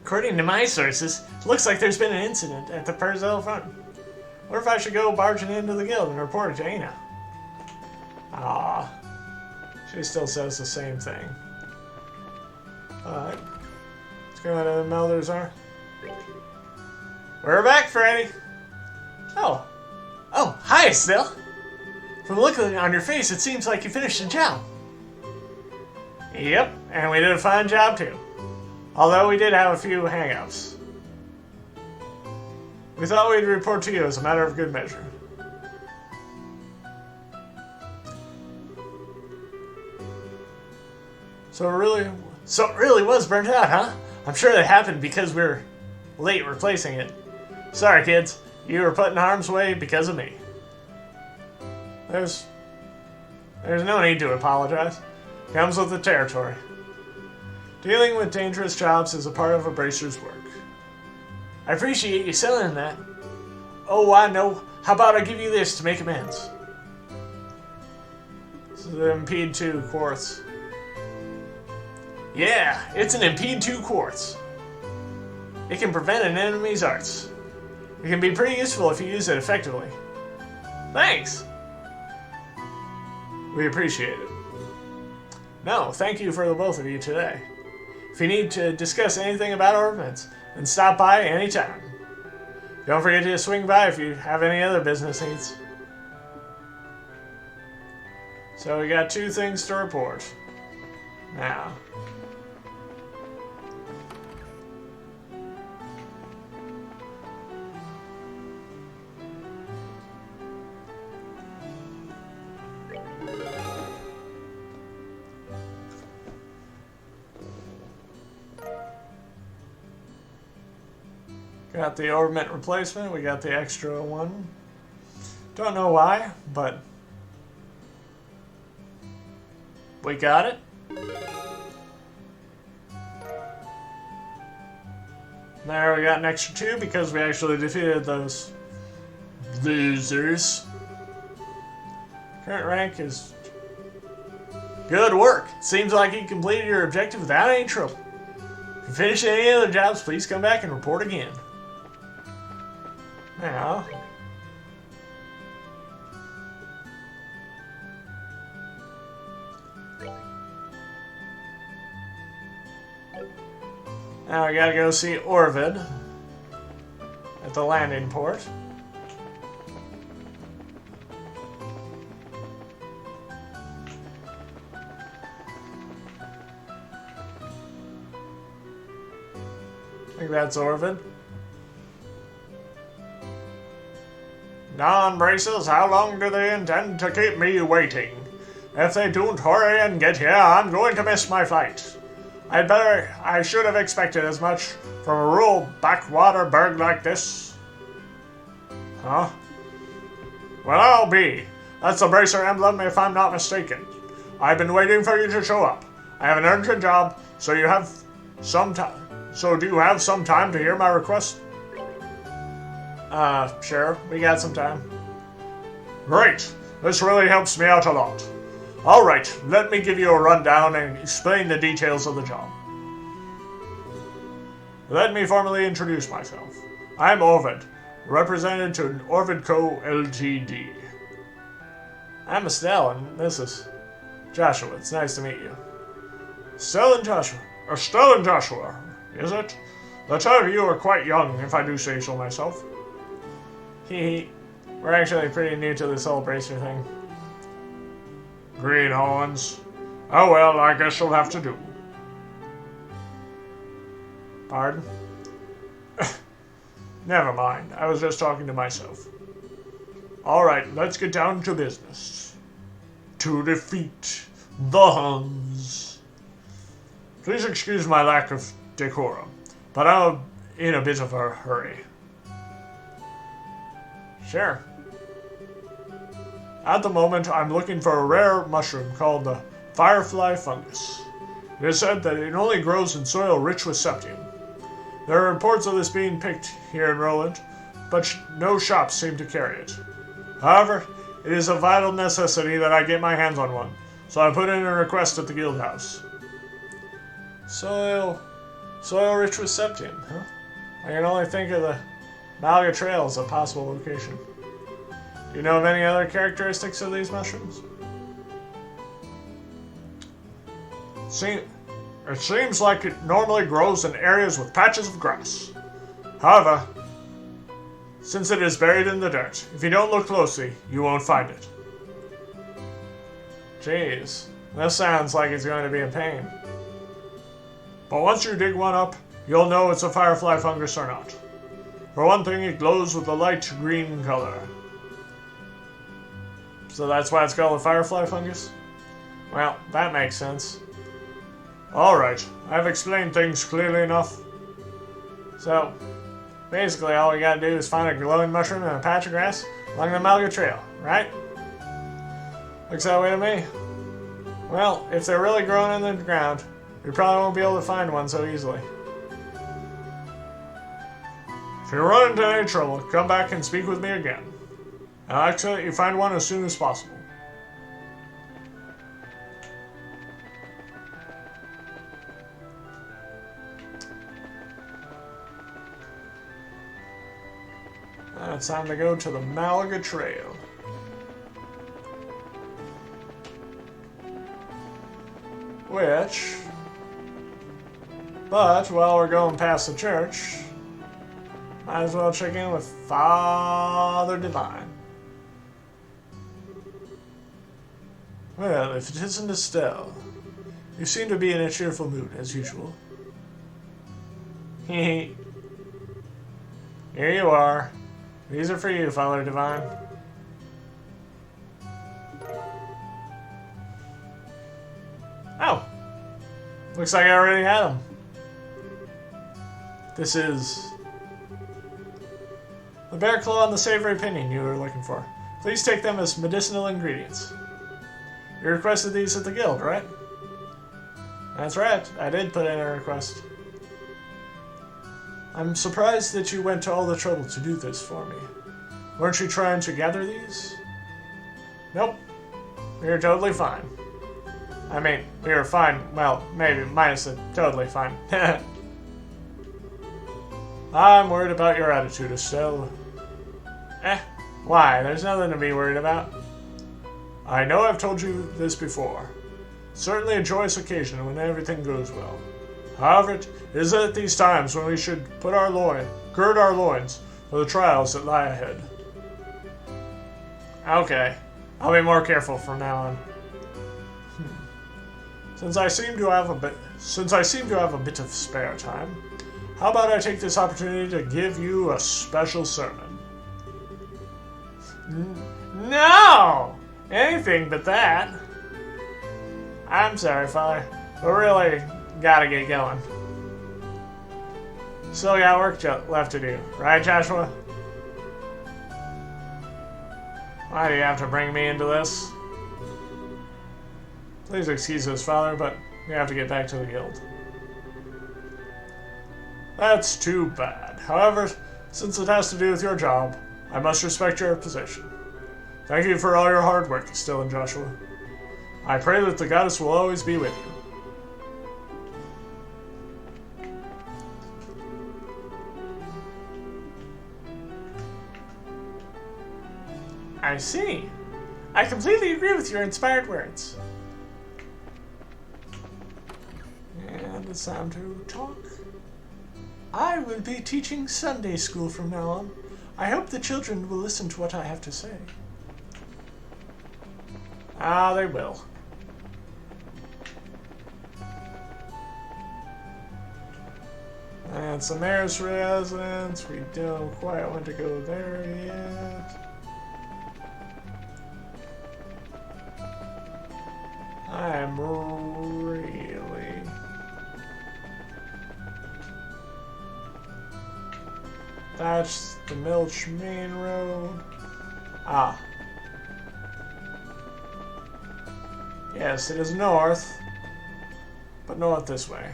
According to my sources, looks like there's been an incident at the Perzel front. What if I should go barging into the guild and report it to Aina? Ah, she still says the same thing. Alright, let's go into the Melder's Arm. We're back, Freddy! Oh, hi, Still! From the look on your face, it seems like you finished the job. Yep, and we did a fine job too. Although we did have a few hang-ups. We thought we'd report to you as a matter of good measure. So it really was burnt out, huh? I'm sure that happened because we were late replacing it. Sorry, kids. You were put in harm's way because of me. There's no need to apologize. Comes with the territory. Dealing with dangerous jobs is a part of a bracer's work. I appreciate you selling that. Oh, I know. How about I give you this to make amends? This is an Impede 2 quartz. Yeah, it's an Impede 2 quartz. It can prevent an enemy's arts. It can be pretty useful if you use it effectively. Thanks! We appreciate it. No, thank you for the both of you today. If you need to discuss anything about ornaments, then stop by anytime. Don't forget to swing by if you have any other business needs. So we got 2 things to report. Now. Got the ornament replacement, we got the extra one. Don't know why, but we got it. There we got an extra 2 because we actually defeated those losers. Current rank is good work. Seems like you completed your objective without any trouble. If you finish any other jobs, please come back and report again. Now, Now we gotta go see Orvid at the landing port. I think that's Orvid. Non-braces, how long do they intend to keep me waiting? If they don't hurry and get here, I'm going to miss my flight. I should have expected as much from a rural backwater burg like this. Huh? Well, I'll be. That's the bracer emblem if I'm not mistaken. I've been waiting for you to show up. I have an urgent job, so do you have some time to hear my request? Sure, we got some time. Great, this really helps me out a lot. Alright, let me give you a rundown and explain the details of the job. Let me formally introduce myself. I'm Orvid, representative to Orvid Co. Ltd. I'm Estelle, and this is Joshua. It's nice to meet you. Estelle and Joshua, is it? The two of you are quite young, if I do say so myself. We're actually pretty new to this whole bracer thing. Greenhorns. Oh well, I guess you'll have to do. Pardon? Never mind, I was just talking to myself. Alright, let's get down to business. To defeat the Huns. Please excuse my lack of decorum, but I'm in a bit of a hurry. Sure. At the moment, I'm looking for a rare mushroom called the firefly fungus. It is said that it only grows in soil rich with septium. There are reports of this being picked here in Roland, but no shops seem to carry it. However, it is a vital necessity that I get my hands on one, so I put in a request at the guild house. Soil rich with septium, huh? I can only think of the Malga Trail as a possible location. Do you know of any other characteristics of these mushrooms? It seems like it normally grows in areas with patches of grass. However, since it is buried in the dirt, if you don't look closely, you won't find it. Jeez, this sounds like it's going to be a pain. But once you dig one up, you'll know it's a firefly fungus or not. For one thing, it glows with a light green color. So that's why it's called a firefly fungus? Well, that makes sense. Alright, I've explained things clearly enough. So, basically all we gotta do is find a glowing mushroom and a patch of grass along the Malga Trail, right? Looks that way to me. Well, if they're really growing in the ground, we probably won't be able to find one so easily. If you run into any trouble, come back and speak with me again. I'll ask that you find one as soon as possible. Now it's time to go to the Malga Trail. But while we're going past the church, might as well check in with Father Divine. Well, if it isn't Estelle, you seem to be in a cheerful mood, as usual. Here you are. These are for you, Father Divine. Oh! Looks like I already had them. This is the bear claw and the savory pinion you were looking for. Please take them as medicinal ingredients. You requested these at the guild, right? That's right, I did put in a request. I'm surprised that you went to all the trouble to do this for me. Weren't you trying to gather these? Nope. We were totally fine. I mean, we were fine, well, maybe minus the totally fine. I'm worried about your attitude, Estelle. Why? There's nothing to be worried about. I know I've told you this before. Certainly a joyous occasion when everything goes well. However, it is at these times when we should gird our loins for the trials that lie ahead. Okay, I'll be more careful from now on. Since I seem to have a bit of spare time, how about I take this opportunity to give you a special sermon? No! Anything but that. I'm sorry, Father, but really gotta get going. Still got work left to do, right, Joshua? Why do you have to bring me into this? Please excuse us, Father, but we have to get back to the guild. That's too bad. However, since it has to do with your job, I must respect your position. Thank you for all your hard work, Still and Joshua. I pray that the goddess will always be with you. I see. I completely agree with your inspired words. And it's time to talk. I will be teaching Sunday school from now on. I hope the children will listen to what I have to say. Ah, they will. And some mayor's residence. We don't quite want to go there yet. I'm really... That's the Milch Main Road. Ah. Yes, it is north, but north this way.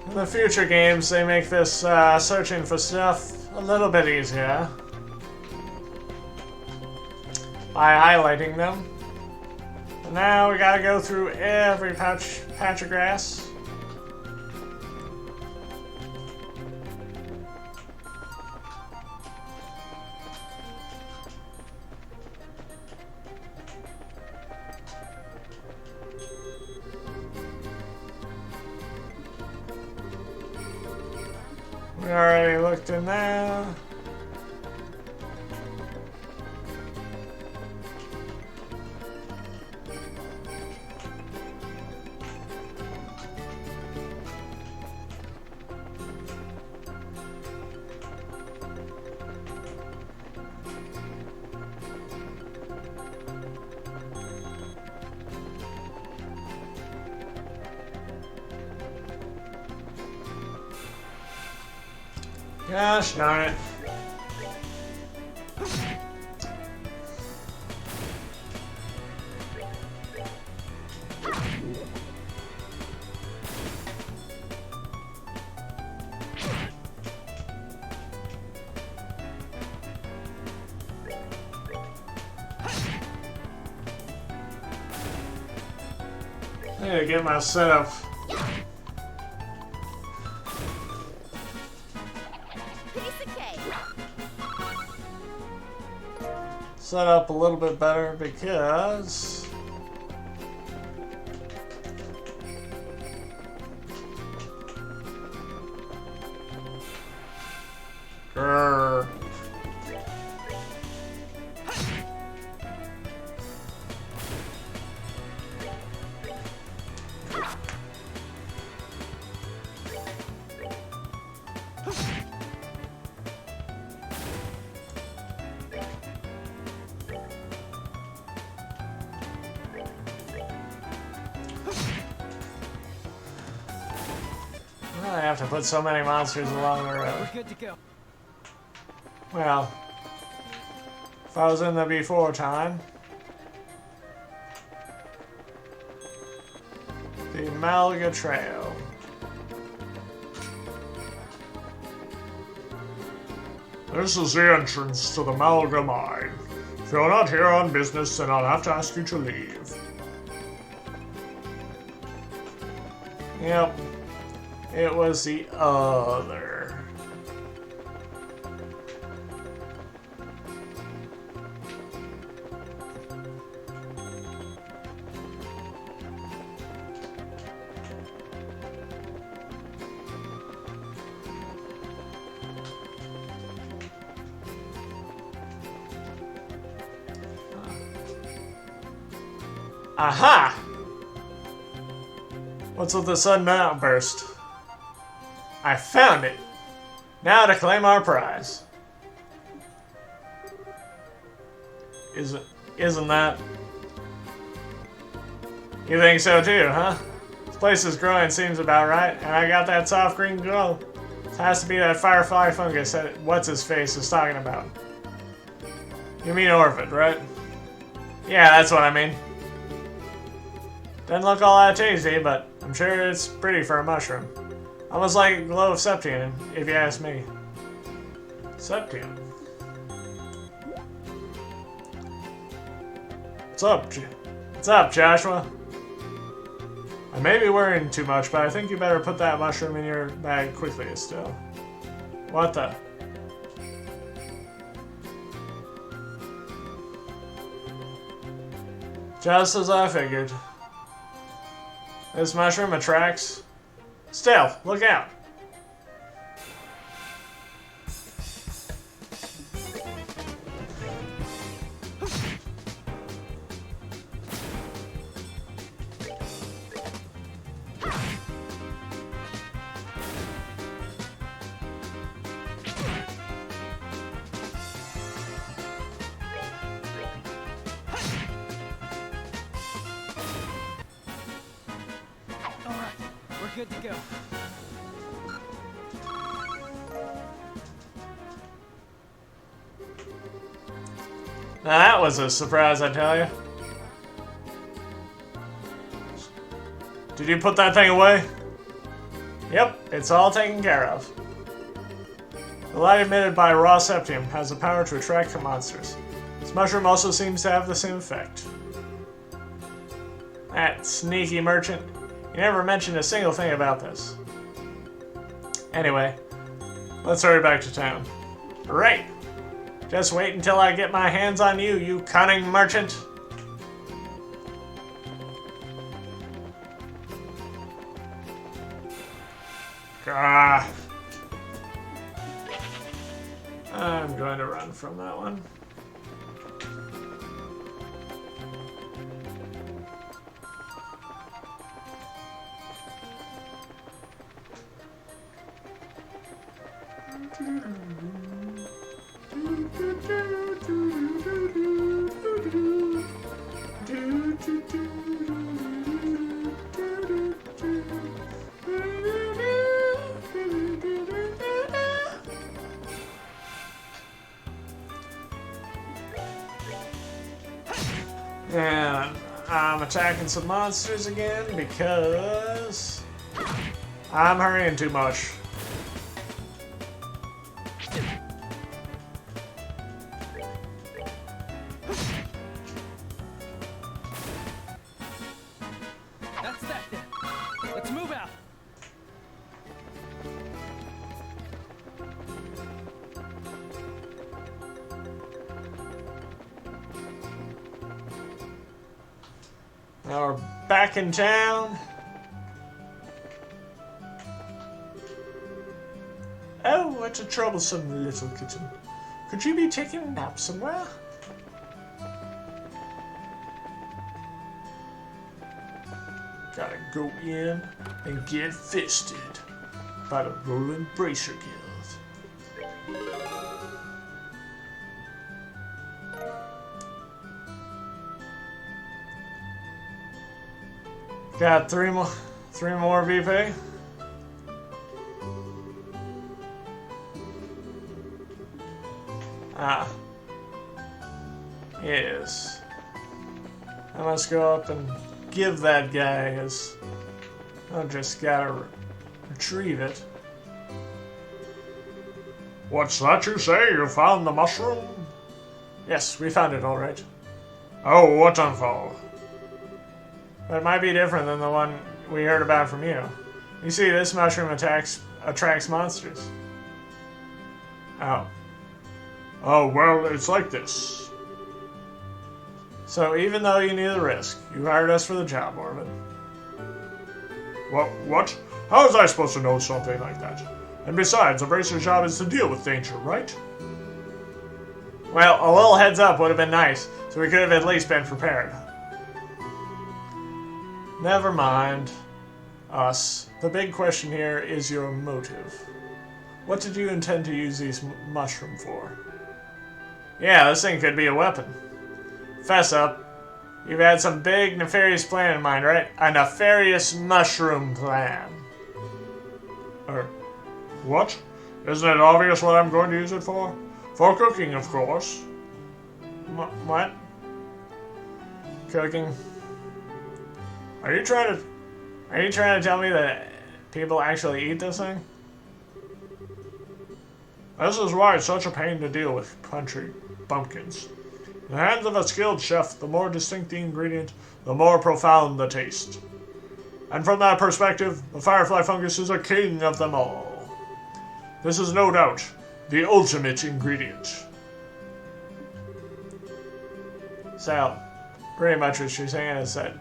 In the future games, they make this searching for stuff a little bit easier by highlighting them. But now we gotta go through every patch of grass. We already looked in there. Gosh darn it. I need to get my setup. Set up a little bit better because grr. I have to put so many monsters along the road. We're good to go. Well, if I was in there before time, the Malga Trail. This is the entrance to the Malga Mine. If you're not here on business, then I'll have to ask you to leave. Yep. It was the other. Aha! What's with the sudden outburst? I found it! Now to claim our prize. Isn't that... You think so too, huh? This place is growing, seems about right, and I got that soft green glow. It has to be that firefly fungus that what's-his-face is talking about. You mean Orvid, right? Yeah, that's what I mean. Doesn't look all that tasty, but I'm sure it's pretty for a mushroom. Almost like a glow of Septium, if you ask me. Septium. What's up, Joshua? I may be worrying too much, but I think you better put that mushroom in your bag quickly still. What the? Just as I figured. This mushroom attracts... Still, look out! Good to go. Now that was a surprise, I tell you. Did you put that thing away? Yep, it's all taken care of. The light emitted by raw septium has the power to attract monsters. This mushroom also seems to have the same effect. That sneaky merchant. You never mentioned a single thing about this. Anyway, let's hurry back to town. Right. Just wait until I get my hands on you, you cunning merchant. Ah. I'm going to run from that one. And I'm attacking some monsters again because I'm hurrying too much. That's that then. Let's move out. Now we're back in town. Oh, what a troublesome little kitten. Could you be taking a nap somewhere? Gotta go in and get fisted by the Roland Bracer Guild. Got three more VP. Ah. Yes. I must go up and give that guy his... I just gotta retrieve it. What's that you say? You found the mushroom? Yes, we found it all right. Oh, what info? But it might be different than the one we heard about from you. You see, this mushroom attracts monsters. Oh. Oh, well, it's like this. So even though you knew the risk, you hired us for the job, Orvid. What? How was I supposed to know something like that? And besides, a bracer's job is to deal with danger, right? Well, a little heads up would have been nice, so we could have at least been prepared. Never mind us. The big question here is your motive. What did you intend to use these mushrooms for? Yeah, this thing could be a weapon. Fess up. You've had some big, nefarious plan in mind, right? A nefarious mushroom plan. What? Isn't it obvious what I'm going to use it for? For cooking, of course. What? Cooking? Are you trying to tell me that people actually eat this thing? This is why it's such a pain to deal with country bumpkins. In the hands of a skilled chef, the more distinct the ingredient, the more profound the taste. And from that perspective, the firefly fungus is a king of them all. This is no doubt the ultimate ingredient. So, pretty much what she's saying is that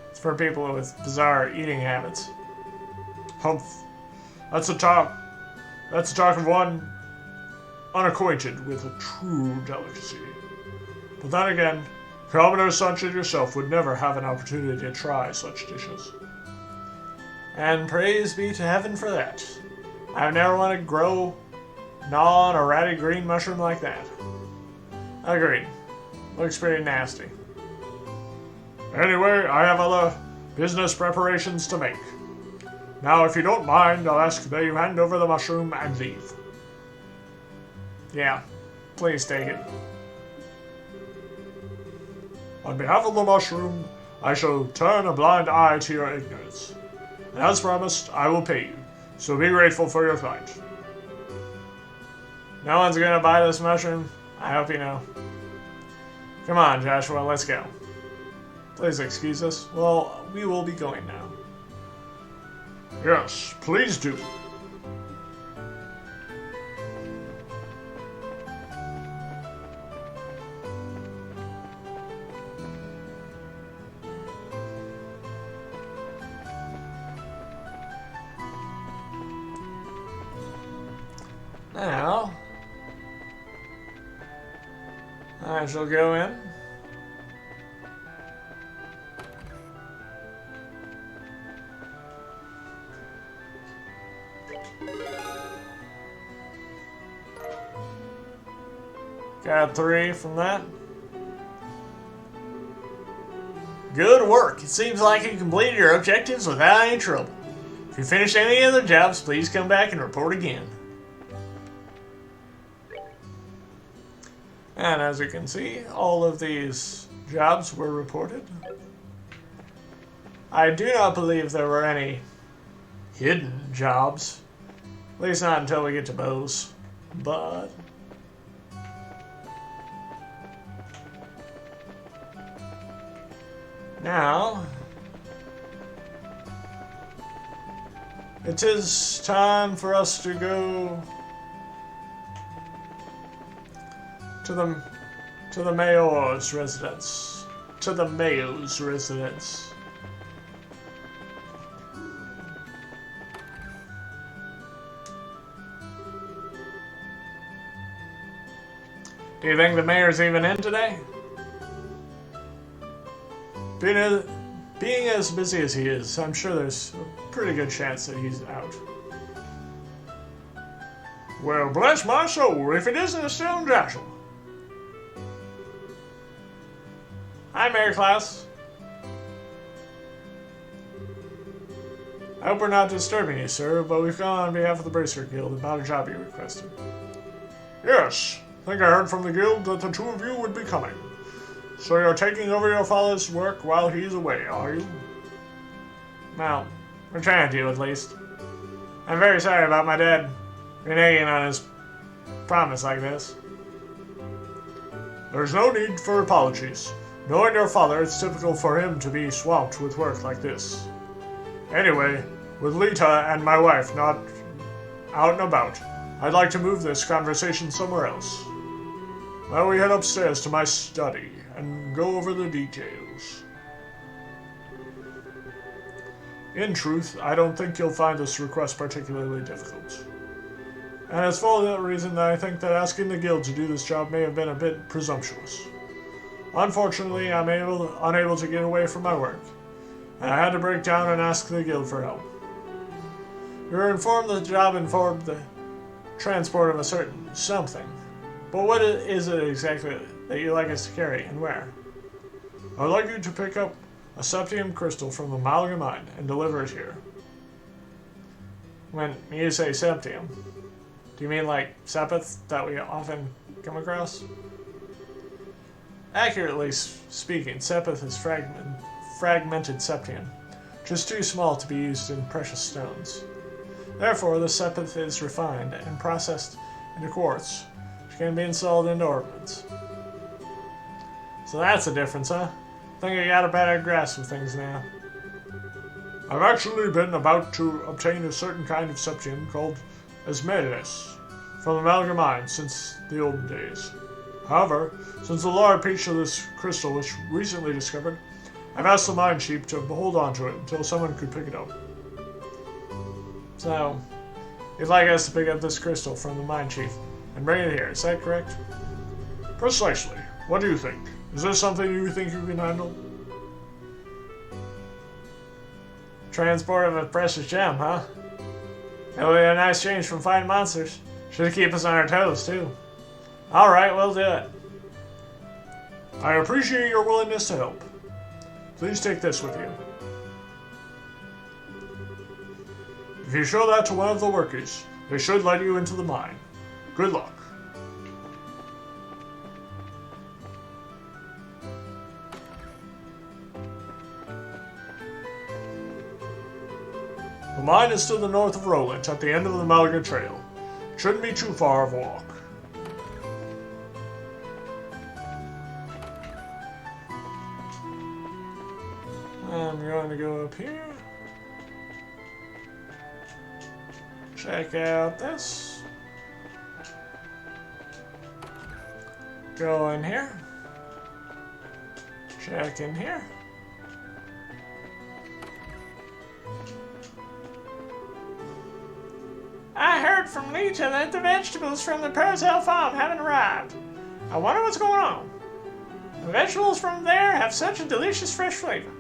it's for people with bizarre eating habits. Humph. That's the talk of one unacquainted with a true delicacy. But then again, commoners such as yourself would never have an opportunity to try such dishes. And praise be to heaven for that. I've never wanted to gnaw on a ratty green mushroom like that. Agreed. Looks pretty nasty. Anyway, I have other business preparations to make. Now, if you don't mind, I'll ask that you hand over the mushroom and leave. Yeah, please take it. On behalf of the mushroom, I shall turn a blind eye to your ignorance. And as promised, I will pay you, so be grateful for your fight. No one's gonna buy this mushroom, I hope you know. Come on, Joshua, let's go. Please excuse us. Well, we will be going now. Yes, please do. Now, I shall go in. Got 3 from that. Good work. It seems like you completed your objectives without any trouble. If you finish any other jobs, please come back and report again. And as you can see, all of these jobs were reported. I do not believe there were any hidden jobs. At least not until we get to Bose. But now it is time for us to go to the Mayor's residence. To the Mayor's residence. Do you think the mayor's even in today? Being as busy as he is, I'm sure there's a pretty good chance that he's out. Well, bless my soul, if it isn't a Stone Joshua. Hi, Mayor Klaus. I hope we're not disturbing you, sir, but we've gone on behalf of the Bracer Guild about a job you requested. Yes, I think I heard from the guild that the two of you would be coming. So you're taking over your father's work while he's away, are you? Well, we're trying to, at least. I'm very sorry about my dad reneging on his promise like this. There's no need for apologies. Knowing your father, it's typical for him to be swamped with work like this. Anyway, with Lita and my wife not out and about, I'd like to move this conversation somewhere else. Now we head upstairs to my study and go over the details. In truth, I don't think you'll find this request particularly difficult. And it's for that reason that I think that asking the guild to do this job may have been a bit presumptuous. Unfortunately, I'm unable to get away from my work, I had to break down and ask the guild for help. We were informed that the job involved the transport of a certain something. But what is it exactly that you'd like us to carry, and where? I would like you to pick up a septium crystal from the Malga mine and deliver it here. When you say septium, do you mean like sepith that we often come across? Accurately speaking, sepith is fragmented septium, just too small to be used in precious stones. Therefore, the sepith is refined and processed into quartz, which can be installed into orbits. So that's a difference, huh? I think I got a better grasp of things now. I've actually been about to obtain a certain kind of septium called Asmodeus from the Malga mine since the olden days. However, since the large piece of this crystal was recently discovered, I've asked the mine chief to hold on to it until someone could pick it up. So, you'd like us to pick up this crystal from the mine chief and bring it here, is that correct? Precisely. What do you think? Is this something you think you can handle? Transport of a precious gem, huh? It'll be a nice change from fighting monsters. Should keep us on our toes, too. Alright, we'll do it. I appreciate your willingness to help. Please take this with you. If you show that to one of the workers, they should let you into the mine. Good luck. The mine is to the north of Roland, at the end of the Malga Trail. It shouldn't be too far of a walk. I'm going to go up here. Check out this. Go in here. Check in here. I heard from Lita that the vegetables from the Purcell farm haven't arrived. I wonder what's going on. The vegetables from there have such a delicious fresh flavor.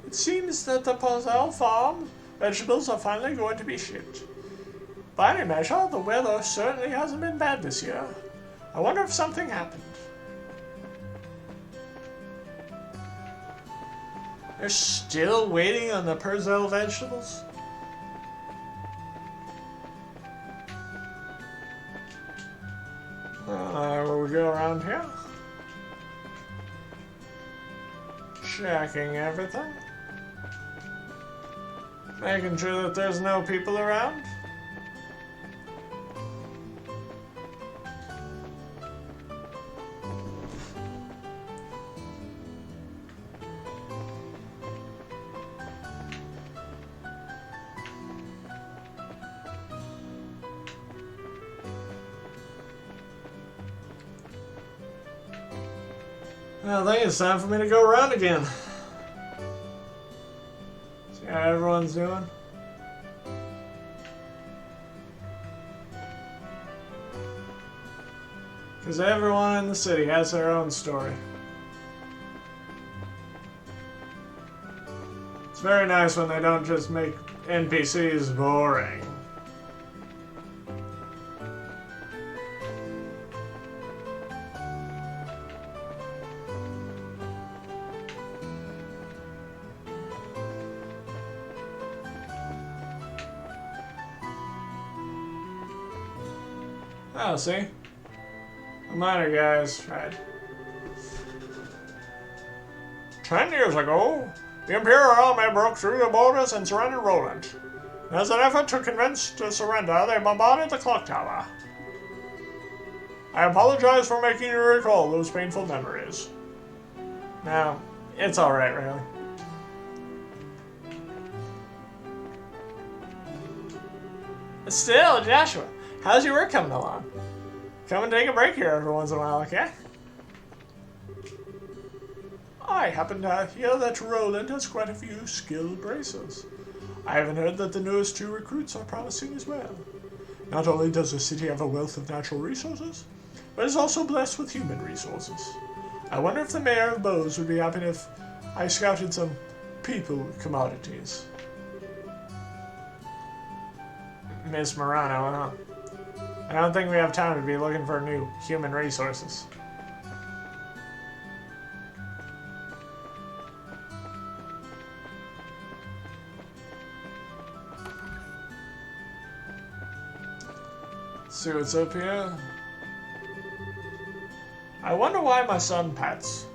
It seems that the Purcell farm vegetables are finally going to be shipped. By any measure, the weather certainly hasn't been bad this year. I wonder if something happened. They're still waiting on the Purcell vegetables? Will we go around here? Checking everything. Making sure that there's no people around. I think it's time for me to go around again. See how everyone's doing? Because everyone in the city has their own story. It's very nice when they don't just make NPCs boring. Oh, see? The miner guys tried. 10 years ago, the Imperial Army broke through the borders and surrendered Roland. As an effort to convince to surrender, they bombarded the clock tower. I apologize for making you recall those painful memories. No, it's alright, really. Still, Joshua, how's your work coming along? Come and take a break here every once in a while, okay? I happen to hear that Roland has quite a few skilled bracers. I haven't heard that the newest 2 recruits are promising as well. Not only does the city have a wealth of natural resources, but is also blessed with human resources. I wonder if the mayor of Bose would be happy if I scouted some people commodities. Miss Morano, huh? I don't think we have time to be looking for new human resources. See what's up here. I wonder why my son Pat's.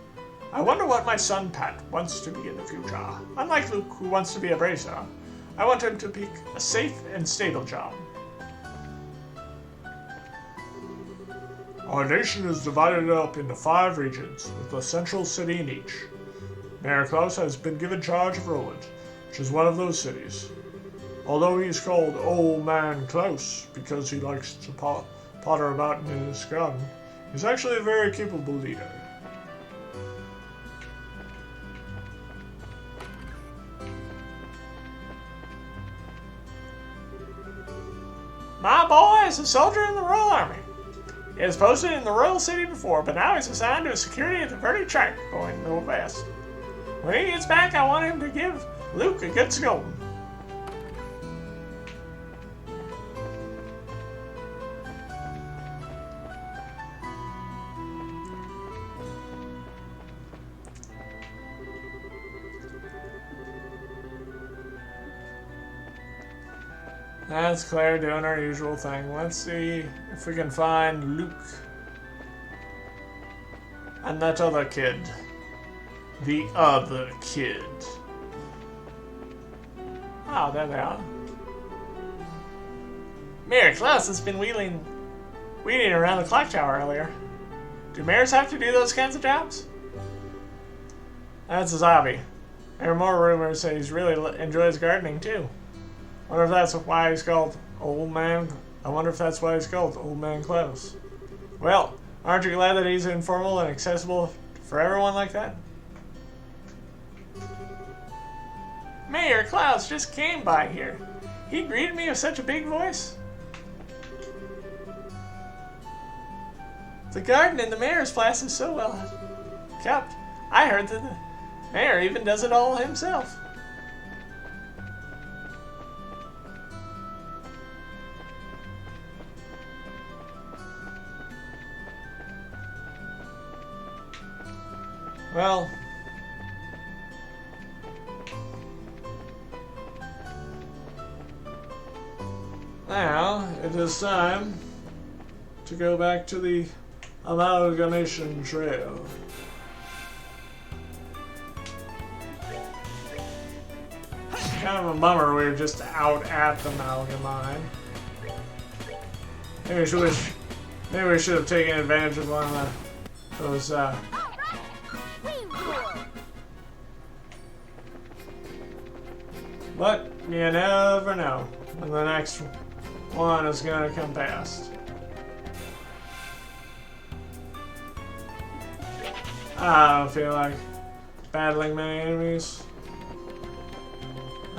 I wonder what my son Pat wants to be in the future. Unlike Luke, who wants to be a bracer, I want him to pick a safe and stable job. Our nation is divided up into 5 regions, with a central city in each. Mayor Klaus has been given charge of Roland, which is one of those cities. Although he's called Old Man Klaus because he likes to potter about in his garden, he's actually a very capable leader. My boy is a soldier in the Royal Army. He was posted in the Royal City before, but now he's assigned to security at the Verde Track going northwest. When he gets back, I want him to give Luke a good scolding. That's Claire doing our usual thing. Let's see if we can find Luke. And that other kid. The other kid. Oh, there they are. Mayor Klaus has been weeding around the clock tower earlier. Do mayors have to do those kinds of jobs? That's his hobby. There are more rumors that he's really enjoys gardening too. I wonder if that's why he's called Old Man. I wonder if that's why he's called Old Man Klaus. Well, aren't you glad that he's informal and accessible for everyone like that? Mayor Klaus just came by here. He greeted me with such a big voice. The garden in the mayor's place is so well kept. I heard that the mayor even does it all himself. Well, now it is time to go back to the Amalgamation Trail. It's kind of a bummer we're just out at the Amalgam Mine. Maybe we should have taken advantage of one of those but you never know when the next one is gonna come past. I don't feel like battling many enemies.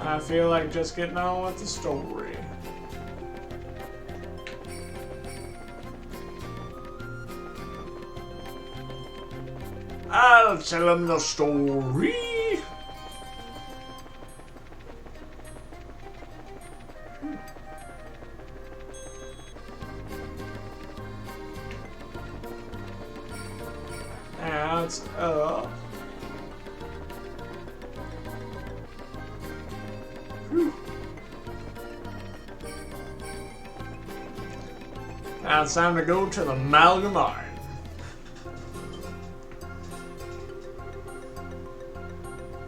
I feel like just getting on with the story. I'll tell him the story. Now it's up. Whew. Now it's time to go to the Amalgam Mine.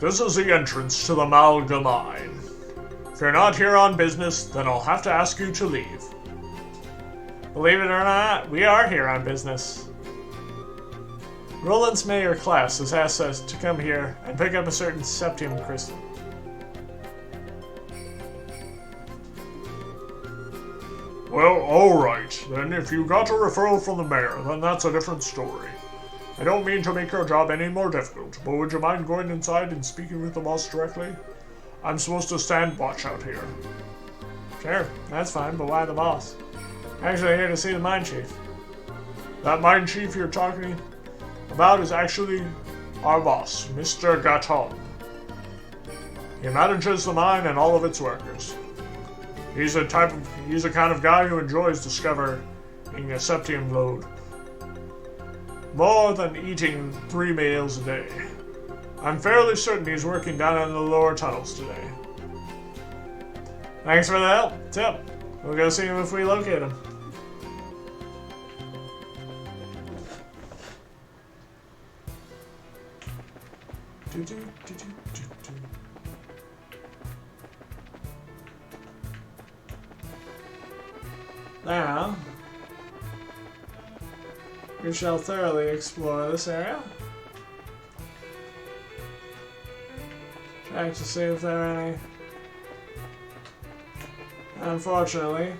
This is the entrance to the Amalgam Mine. If you're not here on business, then I'll have to ask you to leave. Believe it or not, we are here on business. Roland's Mayor Klaus has asked us to come here and pick up a certain septium crystal. Well, alright, then if you got a referral from the mayor, then that's a different story. I don't mean to make your job any more difficult, but would you mind going inside and speaking with the boss directly? I'm supposed to stand watch out here. Sure, that's fine, but why the boss? Actually, here to see the mine chief. That mine chief you're talking about is actually our boss, Mr. Gaton. He manages the mine and all of its workers. He's the kind of guy who enjoys discovering a septium load. More than eating 3 meals a day. I'm fairly certain he's working down in the lower tunnels today. Thanks for the help, Tip. We'll go see him if we locate him. Now, we shall thoroughly explore this area. Check to see if there are any. Unfortunately,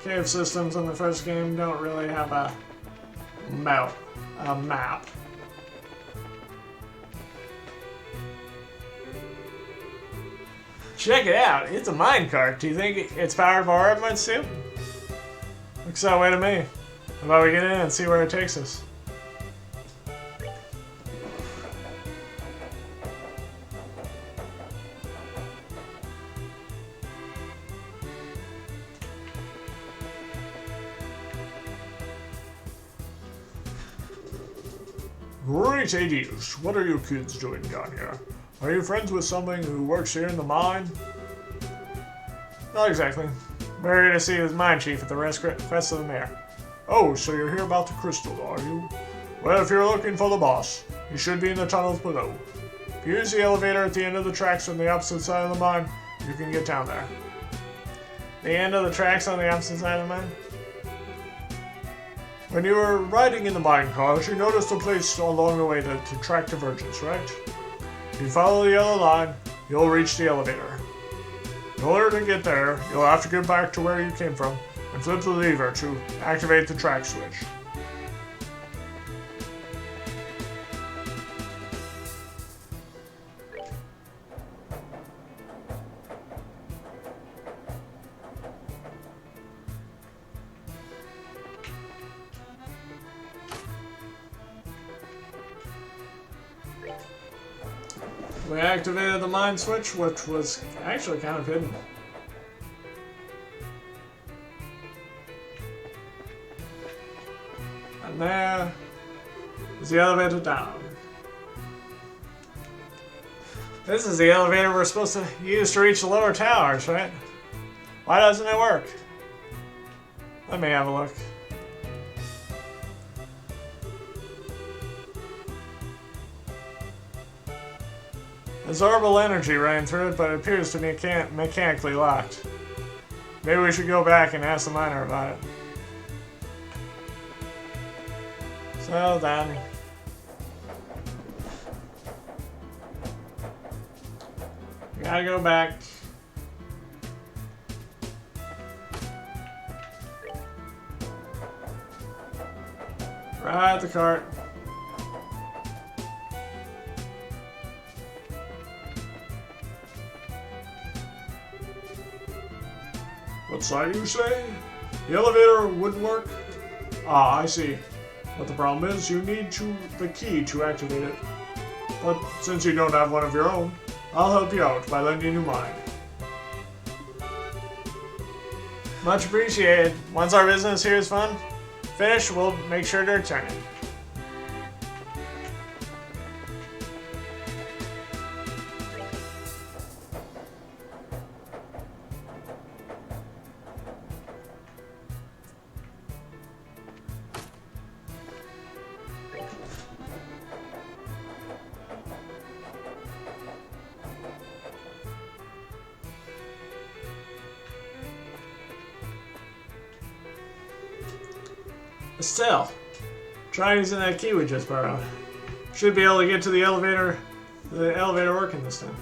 cave systems in the first game don't really have a map. Check it out, it's a minecart. Do you think it's powered by Armament too? Looks that way to me. How about we get in and see where it takes us? Great ideas. What are you kids doing down here? Are you friends with someone who works here in the mine? Not exactly. We're here to see his mine chief at the request of the mayor. Oh, so you're here about the crystal, are you? Well, if you're looking for the boss, he should be in the tunnels below. If you use the elevator at the end of the tracks on the opposite side of the mine, you can get down there. The end of the tracks on the opposite side of the mine? When you were riding in the minecart, you noticed a place along the way to track divergence, right? If you follow the yellow line, you'll reach the elevator. In order to get there, you'll have to get back to where you came from and flip the lever to activate the track switch. We activated the mine switch, which was actually kind of hidden. And there is the elevator down. This is the elevator we're supposed to use to reach the lower towers, right? Why doesn't it work? Let me have a look. Absorbable energy ran through it, but it appears to be mechanically locked. Maybe we should go back and ask the miner about it. So then... we gotta go back. Ride the cart. What's that you say? The elevator wouldn't work? Ah, I see. But the problem is you need the key to activate it. But since you don't have one of your own, I'll help you out by lending you mine. Much appreciated. Once our business here is finished, we'll make sure to return it. Still, try using that key we just borrowed. Should be able to get to the elevator working this time.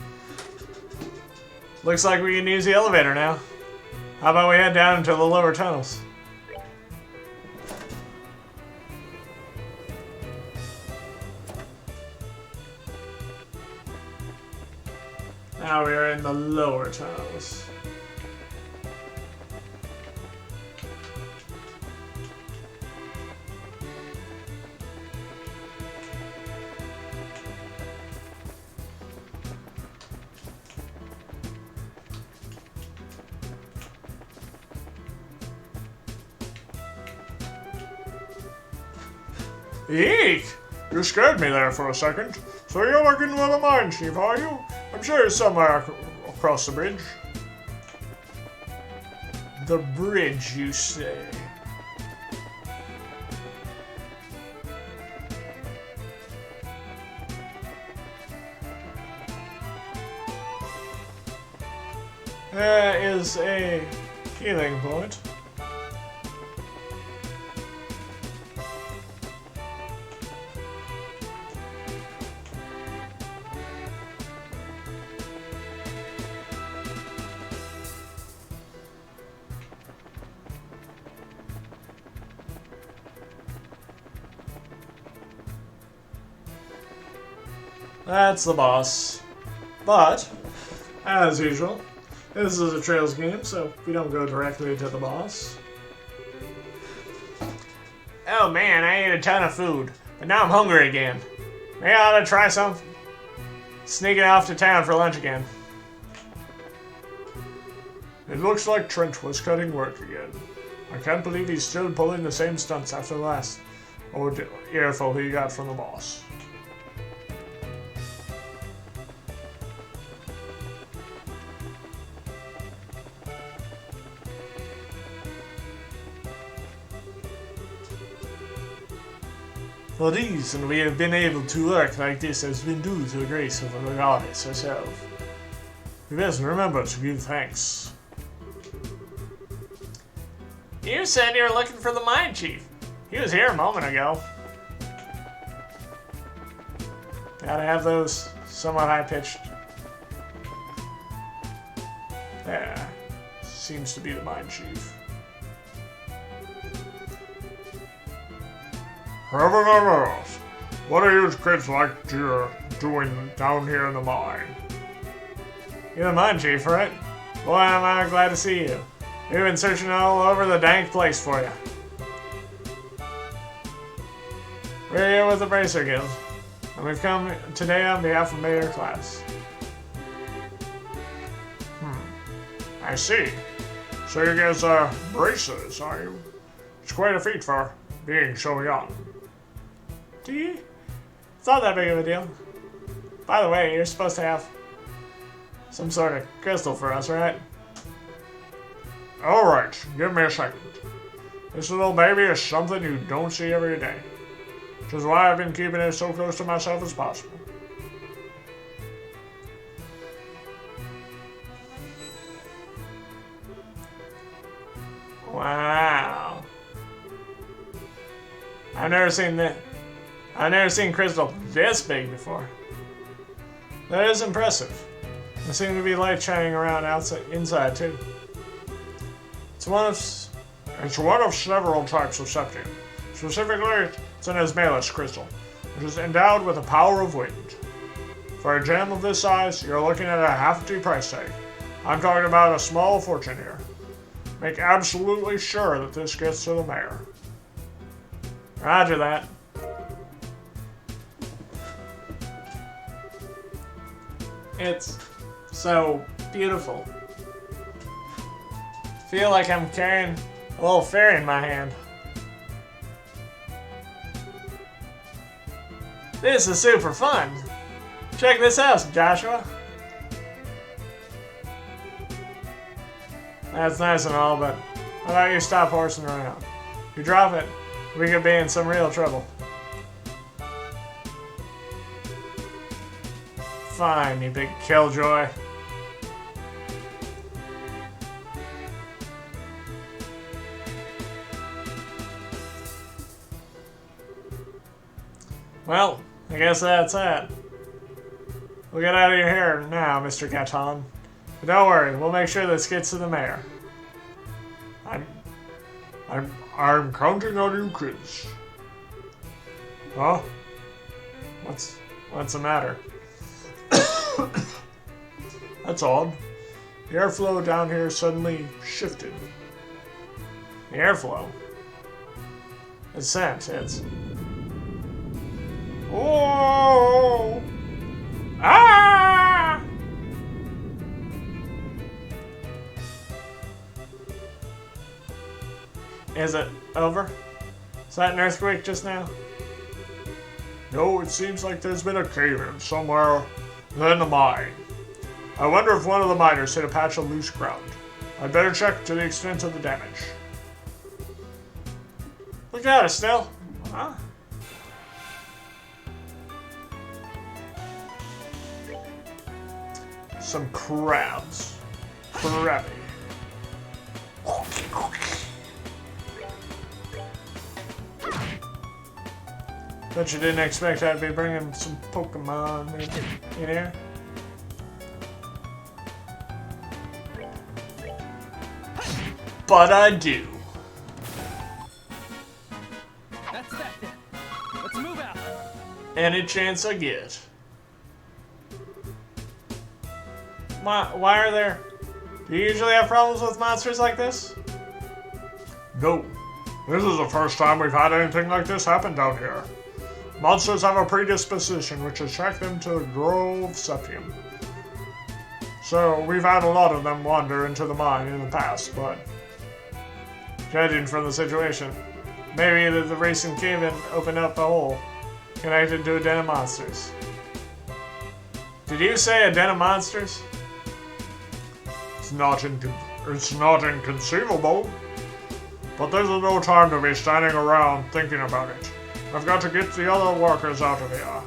Looks like we can use the elevator now. How about we head down into the lower tunnels? Now we are in the lower tunnels. Eek! You scared me there for a second. So you're working with a mine chief, are you? I'm sure it's somewhere across the bridge. The bridge, you say? There is a healing point. That's the boss. But, as usual, this is a Trails game, so we don't go directly to the boss. Oh man, I ate a ton of food, but now I'm hungry again. Maybe I ought to try some. Sneaking off to town for lunch again. It looks like Trent was cutting work again. I can't believe he's still pulling the same stunts after the last earful he got from the boss. For reason we have been able to work like this has been due to the grace of the goddess herself. We best remember to give thanks. You said you were looking for the mine chief. He was here a moment ago. Gotta have those somewhat high-pitched. There. Seems to be the mine chief. Heaven and earth, what are you kids like doing down here in the mine? You're the mine chief, right? Boy, am I glad to see you. We've been searching all over the dank place for you. We're here with the Bracer Guild, and we've come today on behalf of Mayor Class. I see. So you guys are bracers, are you? It's quite a feat for being so young. Do you? It's not that big of a deal. By the way, you're supposed to have some sort of crystal for us, right? Alright, give me a second. This little baby is something you don't see every day. Which is why I've been keeping it so close to myself as possible. Wow. I've never seen crystal this big before. That is impressive. There seems to be light shining around inside too. It's one of several types of septium. Specifically, it's an Ismaelis crystal, which is endowed with the power of wind. For a gem of this size, you're looking at a hefty price tag. I'm talking about a small fortune here. Make absolutely sure that this gets to the mayor. Roger that. It's so beautiful. Feel like I'm carrying a little fairy in my hand. This is super fun. Check this out, Joshua. That's nice and all, but how about you stop horsing around? If you drop it, we could be in some real trouble. Fine, you big killjoy. Well, I guess that's that. We'll get out of your hair now, Mr. Gaton. But don't worry, we'll make sure this gets to the mayor. I'm counting on you, kids. Huh? What's the matter? That's odd. The airflow down here suddenly shifted. The airflow? It's sent. It's... Oh! Ah! Is it over? Is that an earthquake just now? No, it seems like there's been a cave-in somewhere in the mine. I wonder if one of the miners hit a patch of loose ground. I'd better check to the extent of the damage. Look at it, Snell. Huh? Some crabs. Crabby. Bet you didn't expect I'd be bringing some Pokemon in here. But I do. That's that then. Let's move out. Any chance I get. Why are there... Do you usually have problems with monsters like this? No. This is the first time we've had anything like this happen down here. Monsters have a predisposition which attract them to the Grove Septium. So, we've had a lot of them wander into the mine in the past, but... Judging from the situation, maybe the recent cave-in opened up a hole connected to a den of monsters. Did you say a den of monsters? It's not inconceivable. But there's no time to be standing around thinking about it. I've got to get the other workers out of here.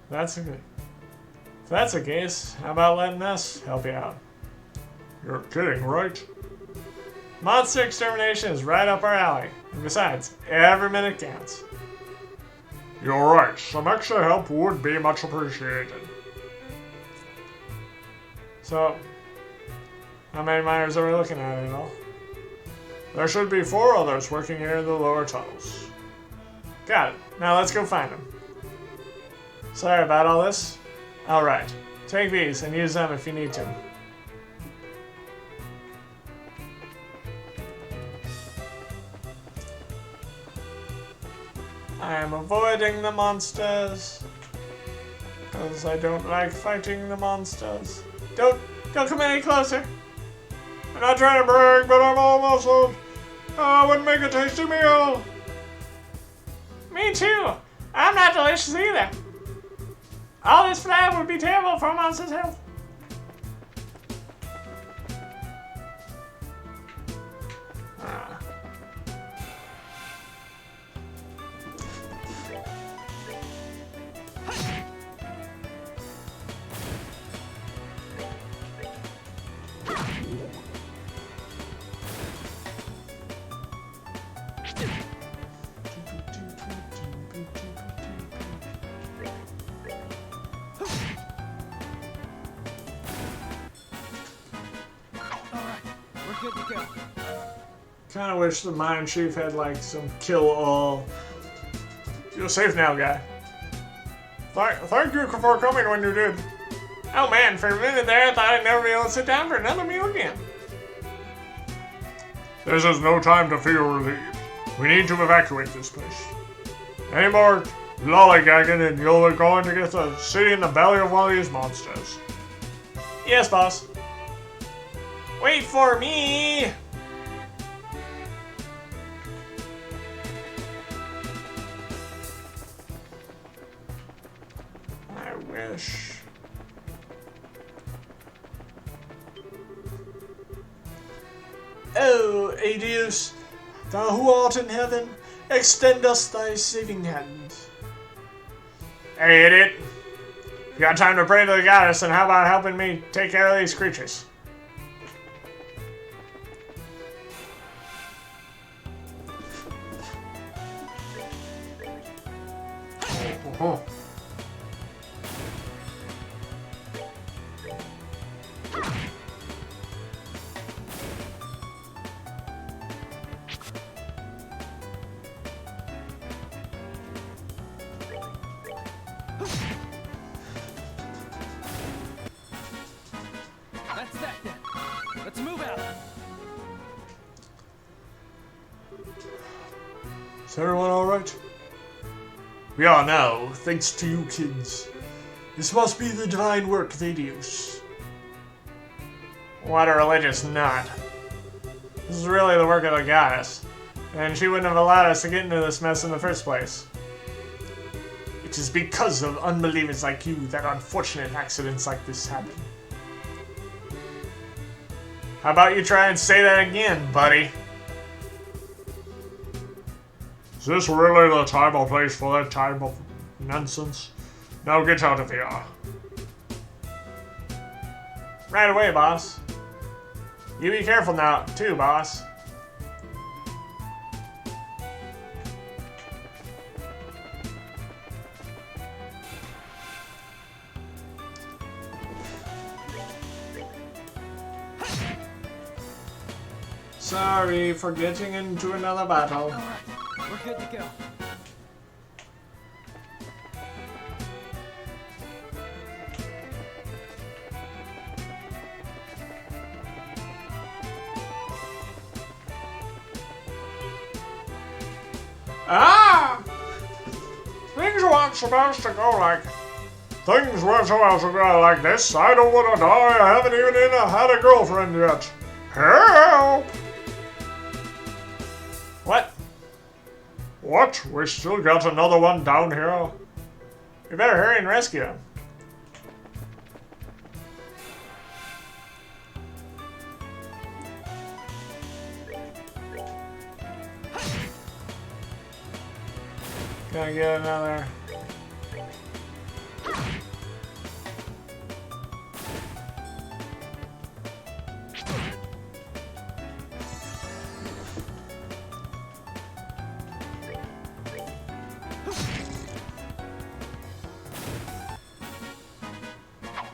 If that's the case, how about letting us help you out? You're kidding, right? Monster extermination is right up our alley. And besides, every minute counts. You're right. Some extra help would be much appreciated. So, how many miners are we looking at in all? There should be 4 others working here in the lower tunnels. Got it. Now let's go find them. Sorry about all this. Alright. Take these and use them if you need to. I am avoiding the monsters. Because I don't like fighting the monsters. Don't come any closer. I'm not trying to brag, but I'm all muscled. Oh, I wouldn't make a tasty meal. Me too. I'm not delicious either. All this flab would be terrible for a monster's health. Ah. Good to go. Kind of wish the mine chief had like some kill all. You're safe now, guy. Thank you for coming when you did. Oh man, for a minute there I thought I'd never be able to sit down for another meal again. This is no time to feel relieved. We need to evacuate this place. Any more lollygagging and you're going to get the city in the belly of one of these monsters. Yes, boss. Wait for me! I wish. Oh, Adius, thou who art in heaven, extend us thy saving hand. Hey, idiot. You got time to pray to the goddess, and how about helping me take care of these creatures? Oh. Is everyone alright? We are now, thanks to you kids. This must be the divine work they use. What a religious nut. This is really the work of the goddess. And she wouldn't have allowed us to get into this mess in the first place. It is because of unbelievers like you that unfortunate accidents like this happen. How about you try and say that again, buddy? Is this really the time or place for that type of nonsense? Now get out of here. Right away, boss. You be careful now, too, boss. Sorry for getting into another battle. All right, we're good to go. Ah! Things weren't supposed to go like... Things weren't supposed to go like this. I don't want to die. I haven't even had a girlfriend yet. Help! What? What? We still got another one down here? We better hurry and rescue him. Gonna get another.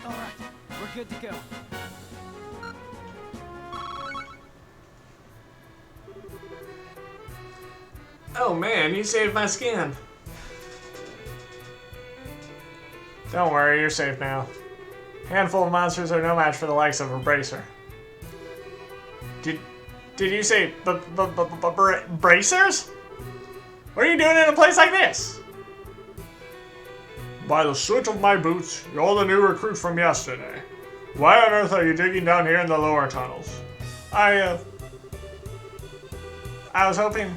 All right, we're good to go. Oh man, you saved my skin. Don't worry, you're safe now. Handful of monsters are no match for the likes of a bracer. Did you say bracers? What are you doing in a place like this? By the soot of my boots, you're the new recruit from yesterday. Why on earth are you digging down here in the lower tunnels? I was hoping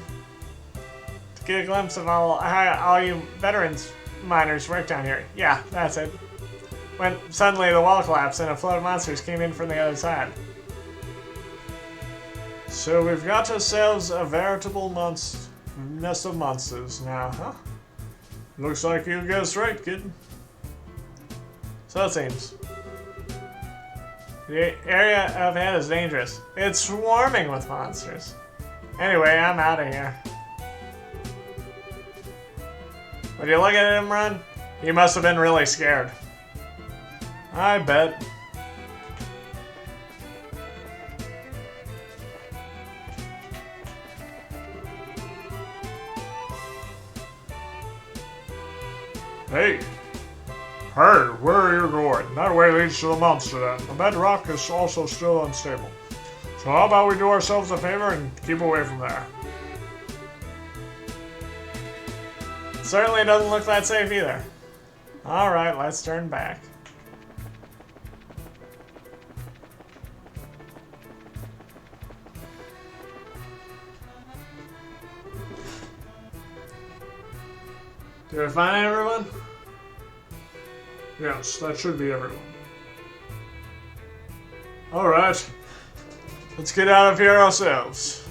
to get a glimpse of all you veterans miners work down here. Yeah, that's it. When suddenly the wall collapsed and a flood of monsters came in from the other side. So we've got ourselves a veritable nest of monsters now, huh? Looks like you guessed right, kid. So it seems. The area up ahead is dangerous. It's swarming with monsters. Anyway, I'm out of here. Would you look at him run? He must have been really scared. I bet. Hey! Hey, where are you going? That way leads to the monster den. The bedrock is also still unstable. So how about we do ourselves a favor and keep away from there? Certainly doesn't look that safe either. Alright, let's turn back. Did I find everyone? Yes, that should be everyone. Alright. Let's get out of here ourselves.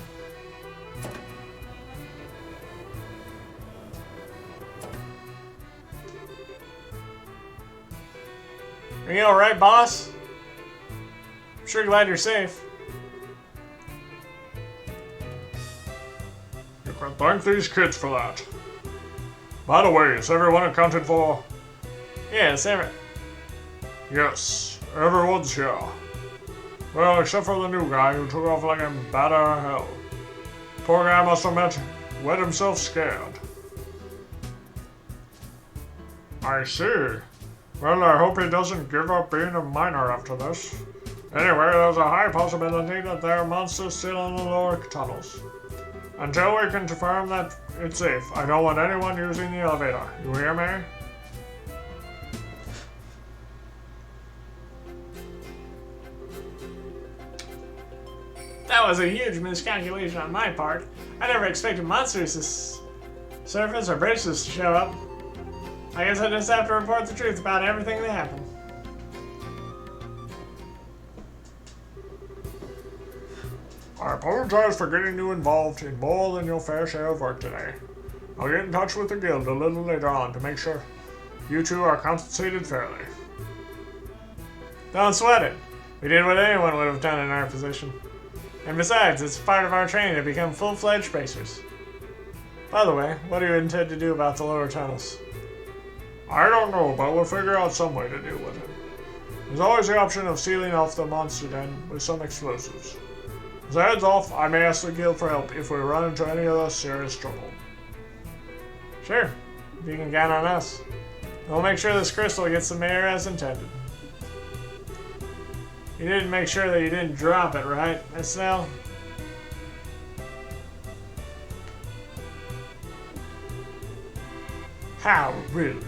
Are you alright, boss? I'm sure glad you're safe. You can thank these kids for that. By the way, is everyone accounted for? Yes, Yes, everyone's here. Well, except for the new guy who took off like a bat out of hell. Poor guy must have wet himself scared. I see. Well, I hope he doesn't give up being a miner after this. Anyway, there's a high possibility that there are monsters still in the lower tunnels. Until we can confirm that it's safe, I don't want anyone using the elevator. You hear me? That was a huge miscalculation on my part. I never expected monsters to surface or bridges to show up. I guess I just have to report the truth about everything that happened. I apologize for getting you involved in more than your fair share of work today. I'll get in touch with the guild a little later on to make sure you two are compensated fairly. Don't sweat it. We did what anyone would have done in our position. And besides, it's part of our training to become full-fledged racers. By the way, what do you intend to do about the lower tunnels? I don't know, but we'll figure out some way to deal with it. There's always the option of sealing off the monster den with some explosives. As a heads off, I may ask the guild for help if we run into any other serious trouble. Sure, you can count on us. We'll make sure this crystal gets the mayor as intended. You didn't make sure that you didn't drop it, right, Miss Snell? How rude.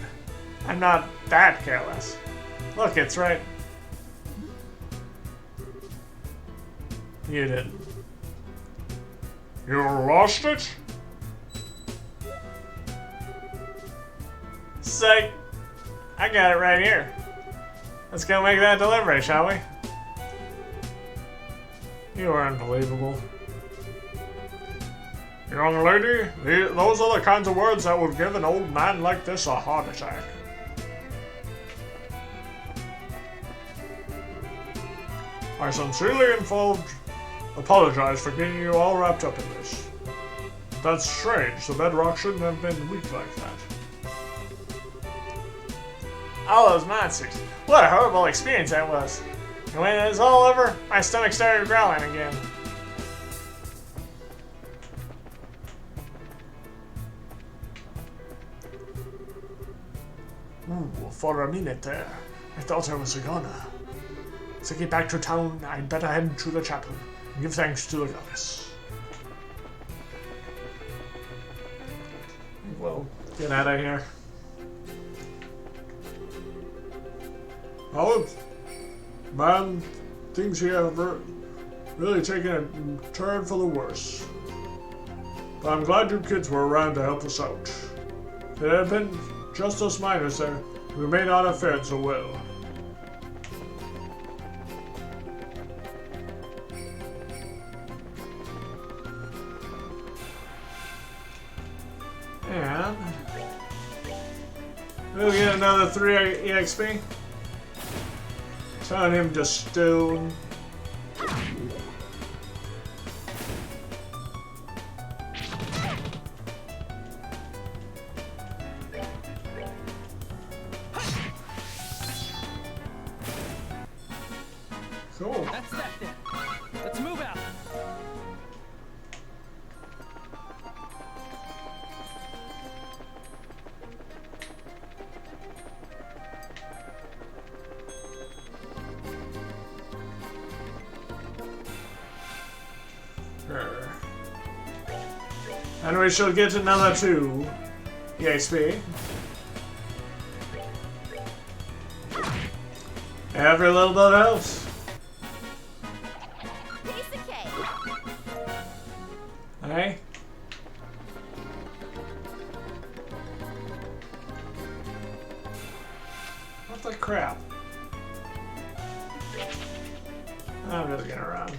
I'm not that careless. Look, it's right. You did. You lost it? Psych. I got it right here. Let's go make that delivery, shall we? You are unbelievable. Young lady, those are the kinds of words that would give an old man like this a heart attack. I sincerely apologize for getting you all wrapped up in this. That's strange. The bedrock shouldn't have been weak like that. All those monsters. What a horrible experience that was. And when it was all over, my stomach started growling again. Ooh, for a minute there, I thought I was a goner. To get back to town, I'd better head to the chapel and give thanks to the goddess. Well, get out of here. Oh, man, things here have really taken a turn for the worse. But I'm glad you kids were around to help us out. If it had been just us miners there, we may not have fared so well. And we'll get another 3 EXP. Turn him to stone. Cool. That's that then. Let's move out. Sure. And we shall get another 2 EXP. Every little bit helps. Piece of cake. Hey? What the crap? I'm just gonna run.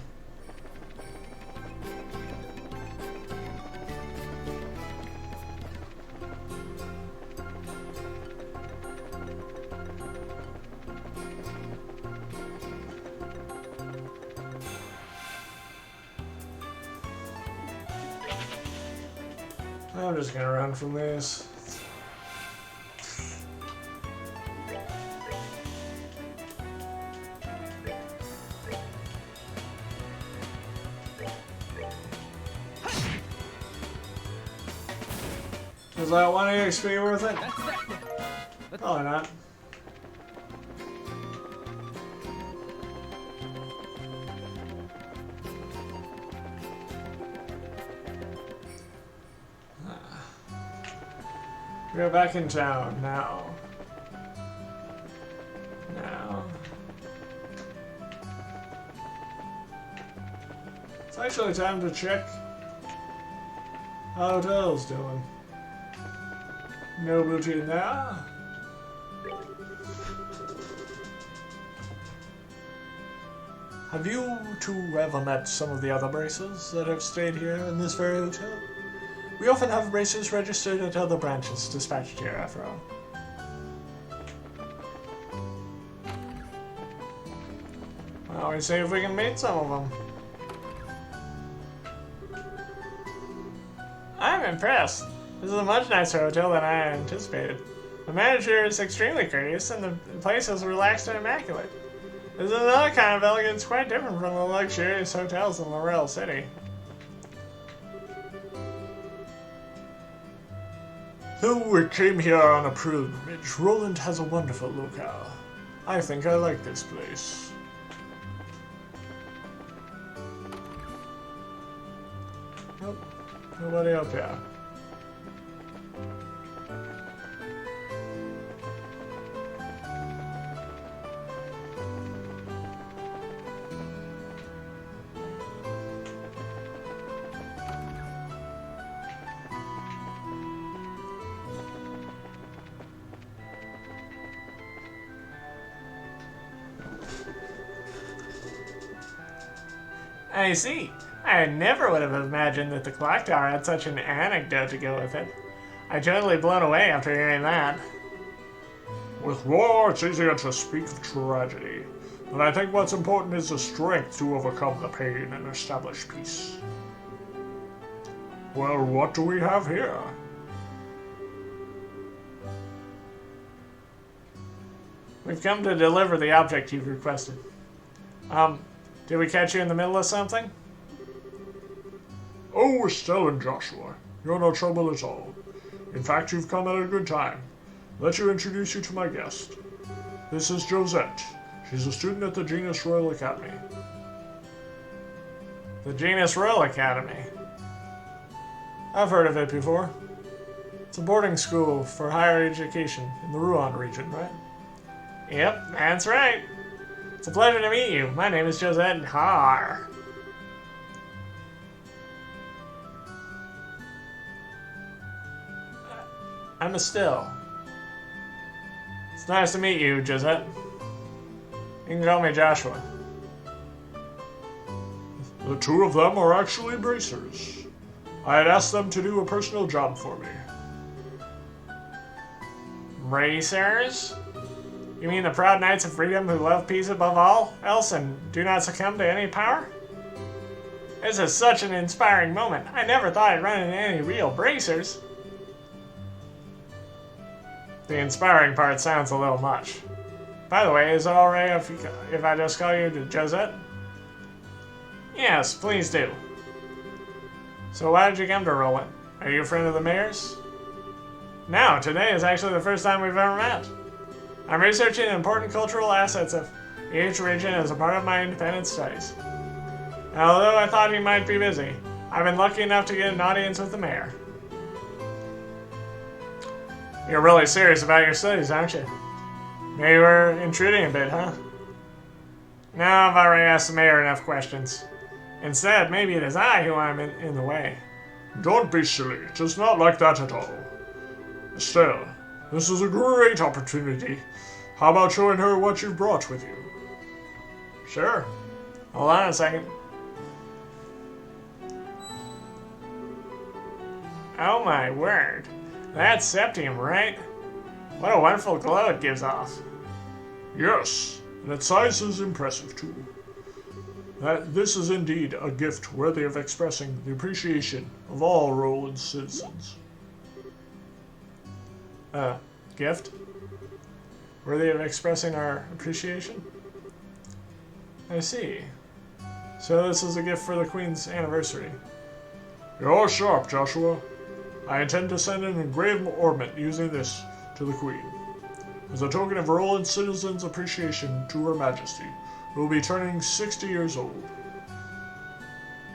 I'm just gonna run from this. Is that 1 EXP worth it? That's that then. Probably not. We're back in town now. Now. It's actually time to check how hotel's doing. No booty now. Have you two ever met some of the other bracers that have stayed here in this very hotel? We often have bracers registered at other branches dispatched here, after all. Well, we see if we can meet some of them. I'm impressed. This is a much nicer hotel than I anticipated. The manager is extremely courteous, and the place is relaxed and immaculate. This is another kind of elegance quite different from the luxurious hotels in Laurel City. Though we came here on a pilgrimage, Roland has a wonderful locale. I think I like this place. Nope, nobody up here. I see. I never would have imagined that the clock tower had such an anecdote to go with it. I'm totally blown away after hearing that. With war, it's easier to speak of tragedy, but I think what's important is the strength to overcome the pain and establish peace. Well, what do we have here? We've come to deliver the object you've requested. Did we catch you in the middle of something? Oh, Estelle and Joshua. You're no trouble at all. In fact, you've come at a good time. Let you introduce you to my guest. This is Josette. She's a student at the Genus Royal Academy. The Genus Royal Academy? I've heard of it before. It's a boarding school for higher education in the Rouen region, right? Yep, that's right. It's a pleasure to meet you. My name is Josette Har. I'm Estelle. It's nice to meet you, Josette. You can call me Joshua. The two of them are actually bracers. I had asked them to do a personal job for me. Bracers? You mean the proud knights of freedom who love peace above all else and do not succumb to any power? This is such an inspiring moment. I never thought I'd run into any real bracers. The inspiring part sounds a little much. By the way, is it alright if I just call you Josette? Yes, please do. So why did you come to Roland? Are you a friend of the mayor's? No, today is actually the first time we've ever met. I'm researching important cultural assets of each region as a part of my independent studies. And although I thought he might be busy, I've been lucky enough to get an audience with the mayor. You're really serious about your studies, aren't you? Maybe we're intruding a bit, huh? No, I've already asked the mayor enough questions. Instead, maybe it is I who am in the way. Don't be silly. It is not like that at all. Estelle, this is a great opportunity. How about showing her what you've brought with you? Sure. Hold on a second. Oh my word. That's septium, right? What a wonderful glow it gives off. Yes, and its size is impressive too. This is indeed a gift worthy of expressing the appreciation of all Roland's citizens. Gift? Worthy of expressing our appreciation? I see. So this is a gift for the Queen's anniversary. You're sharp, Joshua. I intend to send an engraved ornament using this to the Queen, as a token of Roland's citizens' appreciation to Her Majesty, who will be turning 60 years old.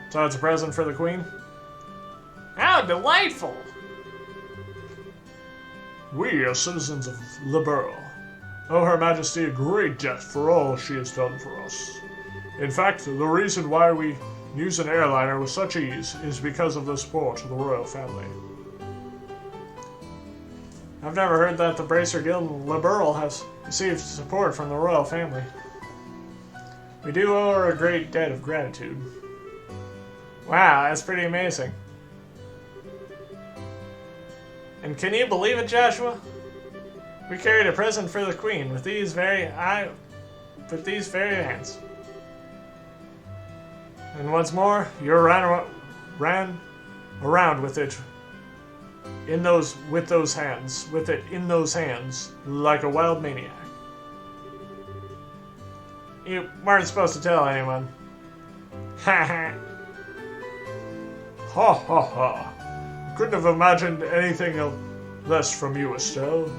So it's a present for the Queen? How delightful! We are citizens of Liberl. Owe Her Majesty a great debt for all she has done for us. In fact, the reason why we use an airliner with such ease is because of the support of the royal family. I've never heard that the Bracer Guild Liberl has received support from the royal family. We do owe her a great debt of gratitude. Wow, that's pretty amazing. And can you believe it, Joshua? We carried a present for the Queen with these very hands. And what's more, you ran around with it in those hands, like a wild maniac. You weren't supposed to tell anyone. Ha ha. Ha ha ha. Couldn't have imagined anything less from you, Estelle.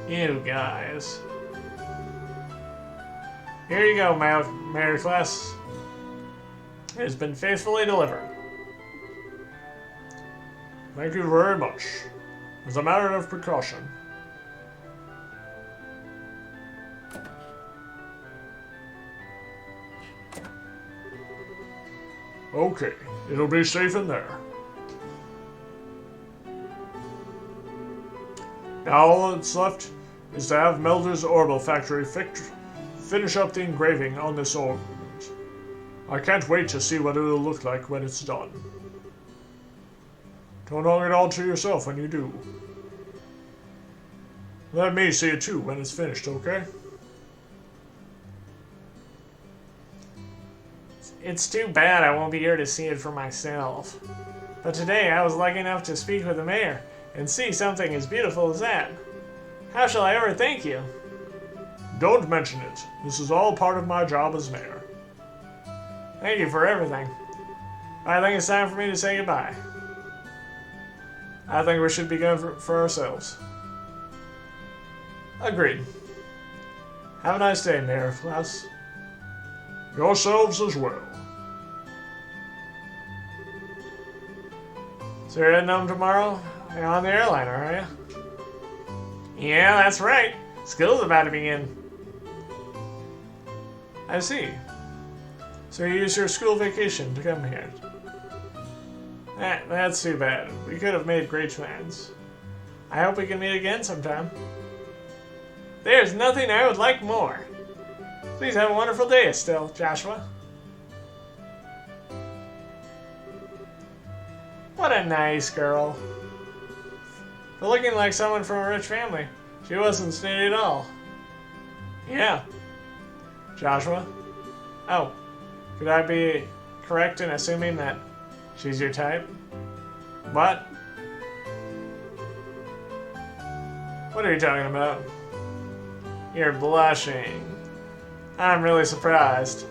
You guys. Here you go, Mary Class. It has been faithfully delivered. Thank you very much. As a matter of precaution. Okay, it'll be safe in there. Now all that's left is to have Melder's Orbital Factory finish up the engraving on this ornament. I can't wait to see what it'll look like when it's done. Don't hold it all to yourself when you do. Let me see it too when it's finished, okay? It's too bad I won't be here to see it for myself. But today I was lucky enough to speak with the mayor and see something as beautiful as that. How shall I ever thank you? Don't mention it. This is all part of my job as mayor. Thank you for everything. I think it's time for me to say goodbye. I think we should be going for ourselves. Agreed. Have a nice day, Mayor Klaus. Yourselves as well. So you're heading home tomorrow? You're on the airliner, are you? Yeah, that's right. School's about to begin. I see. So you use your school vacation to come here. That's too bad. We could have made great plans. I hope we can meet again sometime. There's nothing I would like more. Please have a wonderful day, Estelle, Joshua. What a nice girl. For looking like someone from a rich family, she wasn't snooty at all. Yeah. Joshua? Oh, could I be correct in assuming that she's your type? What? What are you talking about? You're blushing. I'm really surprised.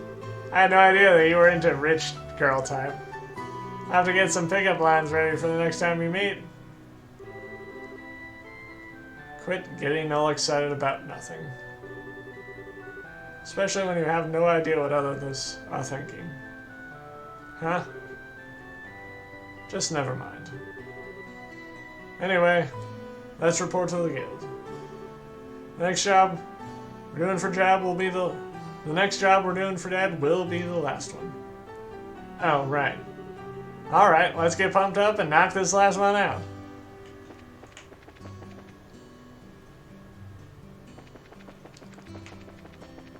I had no idea that you were into rich girl type. I'll have to get some pickup lines ready for the next time we meet. Quit getting all excited about nothing. Especially when you have no idea what others are thinking. Huh? Just never mind. Anyway, let's report to the guild. The next job we're doing for Dad will be the next job we're doing for Dad will be the last one. Oh, right. Alright, let's get pumped up and knock this last one out.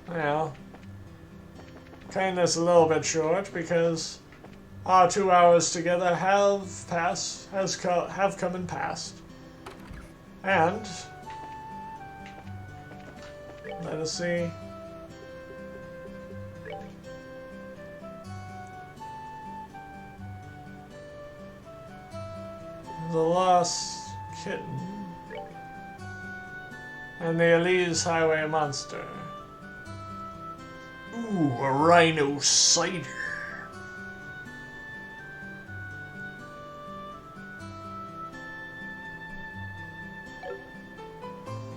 Well, cutting this a little bit short because our 2 hours together have come and passed. And let us see. The Lost Kitten and the Elise Highway Monster. Ooh, a rhino cider.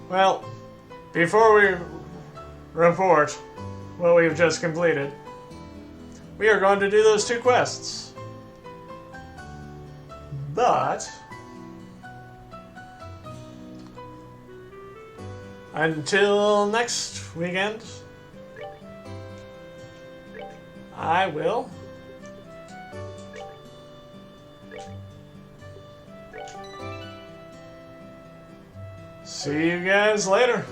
Well, before we report what we've just completed, we are going to do those 2 quests. But until next weekend, I will see you guys later.